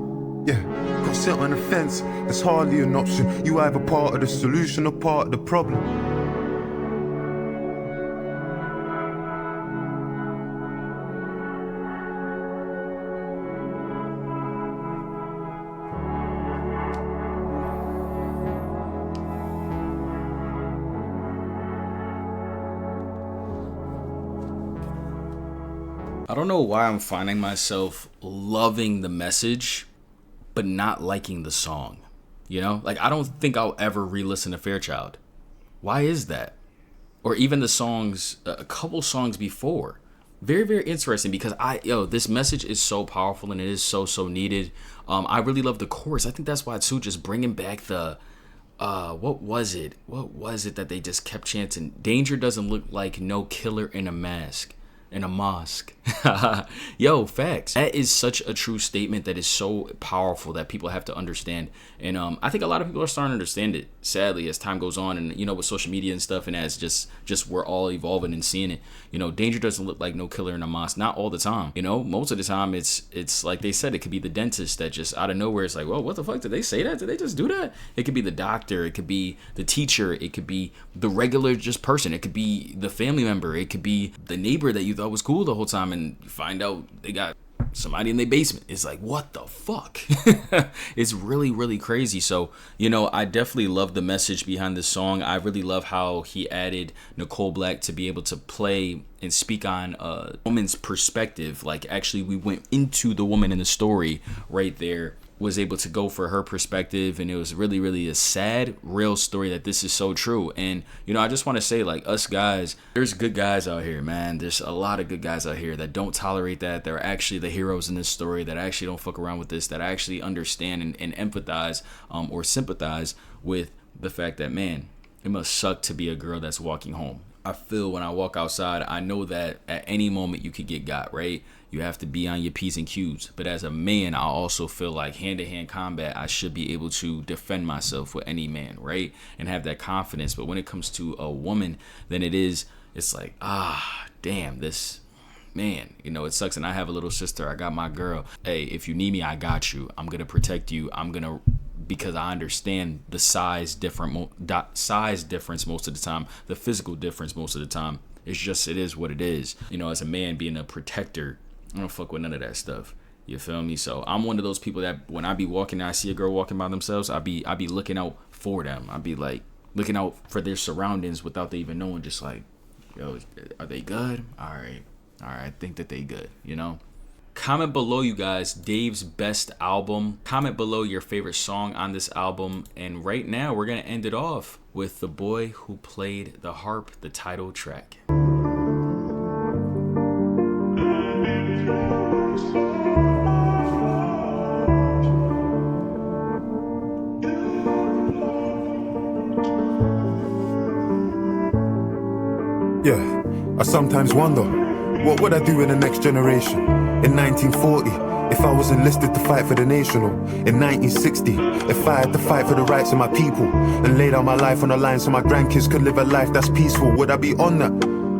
got sit on the fence. There's hardly an option. You either part of the solution or part of the problem. I don't know why I'm finding myself loving the message, but not liking the song. You know, like I don't think I'll ever re-listen to Fairchild. Why is that? Or even the songs, a couple songs before. Very, very interesting because this message is so powerful and it is so needed. I really love the chorus. I think that's why too, just bringing back the, what was it that they just kept chanting? Danger doesn't look like no killer in a mask. In a mosque. Yo, facts. That is such a true statement that is so powerful that people have to understand. And I think a lot of people are starting to understand it, sadly, as time goes on. And, you know, with social media and stuff, and as just we're all evolving and seeing it. You know, danger doesn't look like no killer in a mosque. Not all the time. You know, most of the time it's like they said, it could be the dentist that just out of nowhere, it's like, well, what the fuck? Did they say that? Did they just do that? It could be the doctor. It could be the teacher. It could be the regular just person. It could be the family member. It could be the neighbor that you thought was cool the whole time, and you find out they got somebody in their basement. It's like, what the fuck? It's really crazy. So, you know, I definitely love the message behind this song. I really love how he added Nicole Black to be able to play and speak on a woman's perspective. Like, actually, we went into the woman in the story right there, was able to go for her perspective, and it was really a sad, real story that this is so true. And, you know, I just want to say, like, us guys, there's good guys out here, man. There's a lot of good guys out here that don't tolerate that. They're actually the heroes in this story, that actually don't fuck around with this, that actually understand and empathize or sympathize with the fact that, man, it must suck to be a girl that's walking home. I feel when I walk outside, I know that at any moment you could get got, right? You have to be on your P's and Q's. But as a man, I also feel like hand-to-hand combat, I should be able to defend myself with any man, right? And have that confidence. But when it comes to a woman, then it's like, damn, this, man, you know, it sucks. And I have a little sister. I got my girl. Hey, if you need me, I got you. I'm going to protect you. Because I understand the size difference most of the time, the physical difference most of the time. It is what it is. You know, as a man being a protector, I don't fuck with none of that stuff. You feel me? So I'm one of those people that when I be walking and I see a girl walking by themselves, I be looking out for them. I be like looking out for their surroundings without they even knowing, just like, yo, are they good? All right, I think that they good, you know? Comment below, you guys, Dave's best album. Comment below your favorite song on this album. And right now, we're going to end it off with The Boy Who Played the Harp, the title track. Yeah, I sometimes wonder, what would I do in the next generation? In 1940, if I was enlisted to fight for the nation, or in 1960, if I had to fight for the rights of my people and lay down my life on the line so my grandkids could live a life that's peaceful, would I be on that?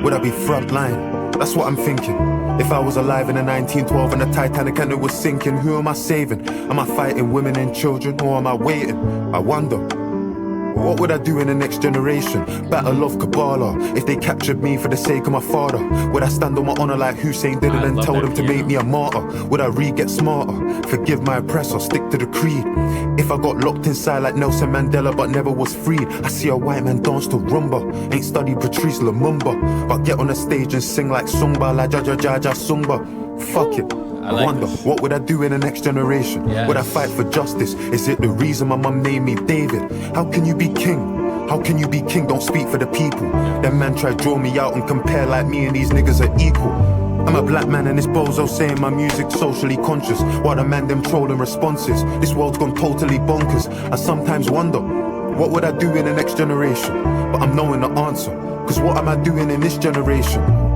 Would I be front line? That's what I'm thinking. If I was alive in the 1912 and the Titanic and it was sinking, who am I saving? Am I fighting women and children, or am I waiting? I wonder. What would I do in the next generation? Battle of Kabbalah. If they captured me for the sake of my father, would I stand on my honor like Hussein did and then tell them to make me a martyr? Would I get smarter? Forgive my oppressor, stick to the creed. If I got locked inside like Nelson Mandela but never was freed, I see a white man dance to rumba. Ain't studied Patrice Lumumba, but get on the stage and sing like Sumba, like Jaja Sumba. Fuck it. I wonder, what would I do in the next generation? Yes. Would I fight for justice? Is it the reason my mum named me David? How can you be king? How can you be king? Don't speak for the people. Them man try draw me out and compare like me and these niggas are equal. I'm a black man and this bozo saying my music's socially conscious, while the man them trolling responses. This world's gone totally bonkers. I sometimes wonder, what would I do in the next generation? But I'm knowing the answer, cause what am I doing in this generation?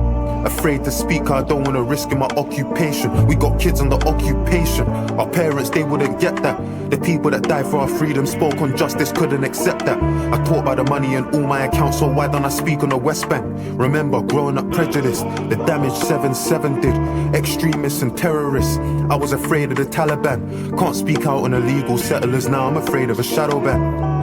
Afraid to speak, I don't wanna risk in my occupation. We got kids under occupation. Our parents, they wouldn't get that. The people that died for our freedom spoke on justice, couldn't accept that. I talk about the money in all my accounts, so why don't I speak on the West Bank? Remember, growing up prejudiced, the damage 7/7 did. Extremists and terrorists, I was afraid of the Taliban. Can't speak out on illegal settlers, now I'm afraid of a shadow ban.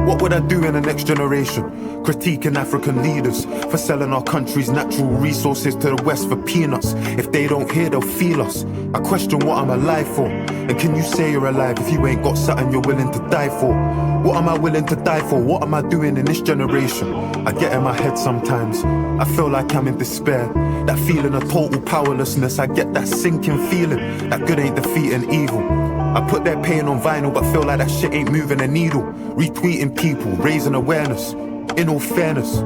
What would I do in the next generation? Critiquing African leaders for selling our country's natural resources to the West for peanuts. If they don't hear, they'll feel us. I question what I'm alive for. And can you say you're alive if you ain't got something you're willing to die for? What am I willing to die for? What am I doing in this generation? I get in my head sometimes. I feel like I'm in despair. That feeling of total powerlessness. I get that sinking feeling that good ain't defeating evil. I put their pain on vinyl, but feel like that shit ain't moving a needle. Retweeting people, raising awareness. In all fairness,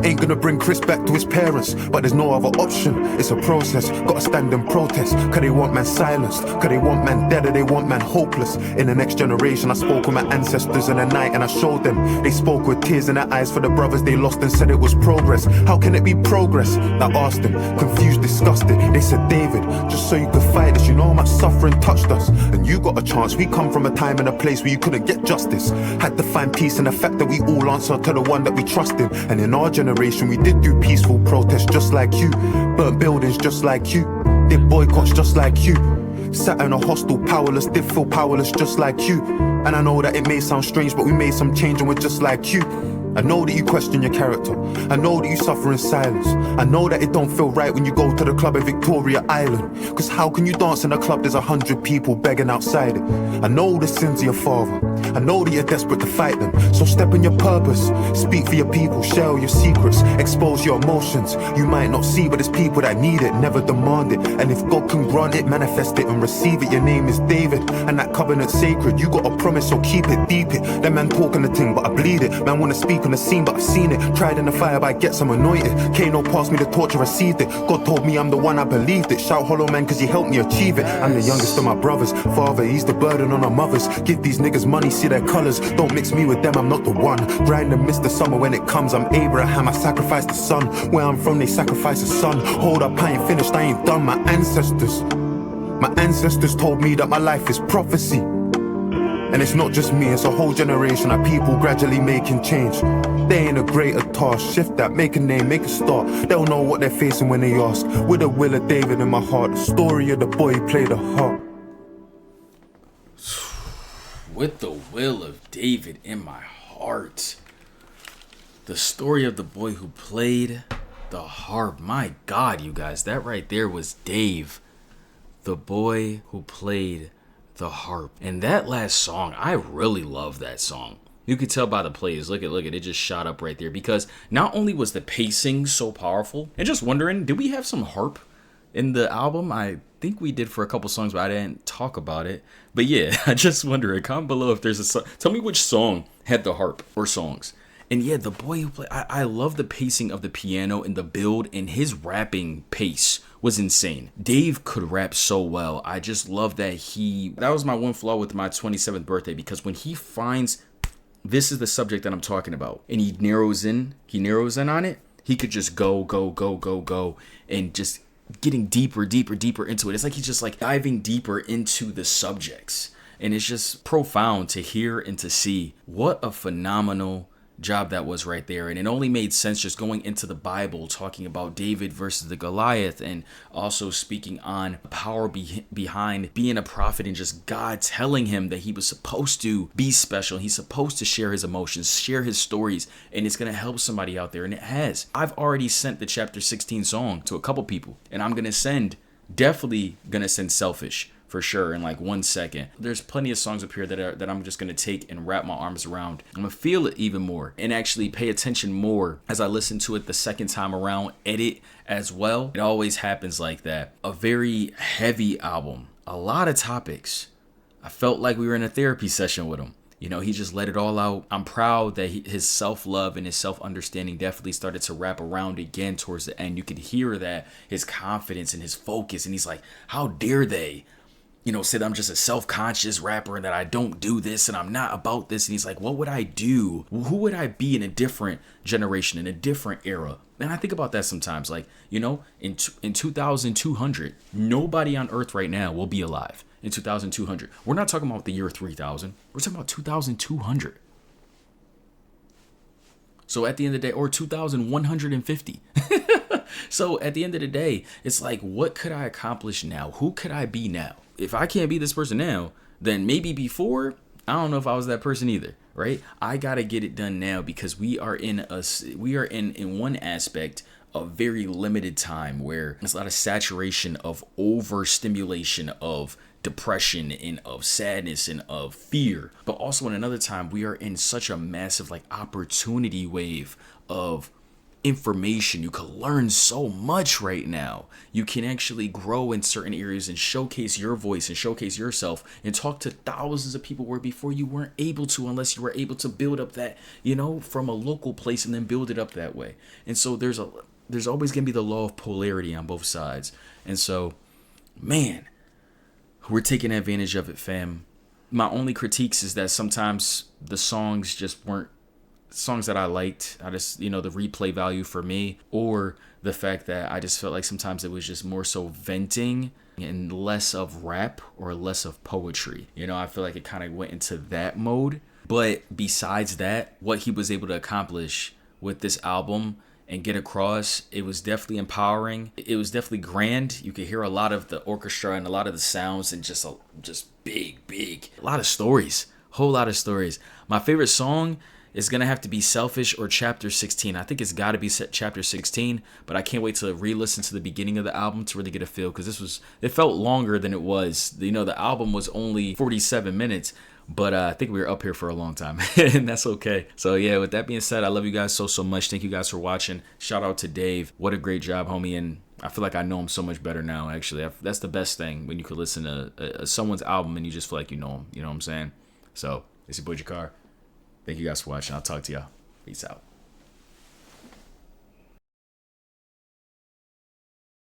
ain't gonna bring Chris back to his parents, but there's no other option. It's a process, gotta stand and protest. Cause they want man silenced, cause they want man dead, or they want man hopeless. In the next generation, I spoke with my ancestors in the night and I showed them. They spoke with tears in their eyes for the brothers they lost and said it was progress. How can it be progress? I asked them, confused, disgusted. They said, David, just so you could fight this, you know how much suffering touched us. And you got a chance, we come from a time and a place where you couldn't get justice. Had to find peace in the fact that we all answer to the one that we trust in. And in our generation, we did do peaceful protests just like you. Burnt buildings just like you. Did boycotts just like you. Sat in a hostel powerless, did feel powerless just like you. And I know that it may sound strange, but we made some change and we're just like you. I know that you question your character. I know that you suffer in silence. I know that it don't feel right when you go to the club in Victoria Island. Cause how can you dance in a club there's 100 people begging outside it? I know the sins of your father. I know that you're desperate to fight them. So step in your purpose. Speak for your people. Share your secrets. Expose your emotions. You might not see, but there's people that need it. Never demand it. And if God can grant it, manifest it and receive it. Your name is David. And that covenant's sacred. You got a promise, so keep it, deep it. That man talking the thing, but I bleed it. Man wanna speak on the scene, but I've seen it. Tried in the fire, but I get some anointed. Kano passed me the torch, I received it. God told me I'm the one, I believed it. Shout hollow man, cause he helped me achieve it. I'm the youngest of my brothers. Father, he's the burden on our mothers. Give these niggas money, see their colors. Don't mix me with them, I'm not the one. Grind and miss the summer when it comes. I'm Abraham, I sacrificed the son. Where I'm from, they sacrifice the son. Hold up, I ain't finished, I ain't done. My ancestors told me that my life is prophecy. And it's not just me, it's a whole generation of people gradually making change. They ain't a greater task, shift that, make a name, make a start. They'll know what they're facing when they ask. With the will of David in my heart, the story of the boy who played the harp. With the will of David in my heart. The story of the boy who played the harp. My God, you guys, that right there was Dave. The boy who played the harp. And that last song, I really love that song. You could tell by the plays. Look at it just shot up right there, because not only was the pacing so powerful, and just wondering, did we have some harp in the album? I think we did for a couple songs, but I didn't talk about it. But yeah, I just wonder, comment below if there's a song. Tell me which song had the harp or songs. And yeah, the boy who played, I love the pacing of the piano and the build, and his rapping pace was insane. Dave could rap so well. I just love that that was my one flaw with my 27th birthday, because when he finds, this is the subject that I'm talking about, and he narrows in on it, he could just go, and just getting deeper into it. It's like he's just like diving deeper into the subjects. And it's just profound to hear and to see. What a phenomenal job that was right there. And it only made sense just going into the Bible, talking about David versus the Goliath, and also speaking on power behind being a prophet, and just God telling him that he was supposed to be special. He's supposed to share his emotions, share his stories, and it's going to help somebody out there. And it has. I've already sent the chapter 16 song to a couple people, and I'm definitely going to send Selfish for sure in like 1 second. There's plenty of songs up here that I'm just gonna take and wrap my arms around. I'm gonna feel it even more and actually pay attention more as I listen to it the second time around, edit as well. It always happens like that. A very heavy album, a lot of topics. I felt like we were in a therapy session with him. You know, he just let it all out. I'm proud that his self-love and his self-understanding definitely started to wrap around again towards the end. You could hear that, his confidence and his focus, and he's like, how dare they, say that I'm just a self-conscious rapper and that I don't do this and I'm not about this. And he's like, what would I do? Who would I be in a different generation, in a different era? And I think about that sometimes, like, in 2200, nobody on earth right now will be alive in 2200. We're not talking about the year 3000. We're talking about 2200. So at the end of the day, or 2150. So at the end of the day, it's like, what could I accomplish now? Who could I be now? If I can't be this person now, then maybe before, I don't know if I was that person either. right? I gotta get it done now because we are in one aspect a very limited time where there's a lot of saturation of overstimulation of depression and of sadness and of fear. But also in another time, we are in such a massive like opportunity wave of information. You can learn so much right now. You can actually grow in certain areas and showcase your voice and showcase yourself and talk to thousands of people where before you weren't able to, unless you were able to build up that, from a local place and then build it up that way. And so there's always going to be the law of polarity on both sides. And so, man, we're taking advantage of it, fam. My only critiques is that sometimes the songs just weren't songs that I liked. I just, the replay value for me, or the fact that I just felt like sometimes it was just more so venting and less of rap or less of poetry. I feel like it kind of went into that mode. But besides that, what he was able to accomplish with this album and get across, it was definitely empowering. It was definitely grand. You could hear a lot of the orchestra and a lot of the sounds and just big, a lot of stories, whole lot of stories. My favorite song is gonna have to be Selfish or Chapter 16. I think it's gotta be Chapter 16, but I can't wait to re-listen to the beginning of the album to really get a feel, because it felt longer than it was. The album was only 47 minutes, but I think we were up here for a long time, and that's okay. So yeah, with that being said, I love you guys so much. Thank you guys for watching. Shout out to Dave. What a great job, homie. And I feel like I know him so much better now, actually. That's the best thing, when you could listen to someone's album and you just feel like you know him. You know what I'm saying? So it's your boy JaKar. Thank you guys for watching. I'll talk to y'all. Peace out.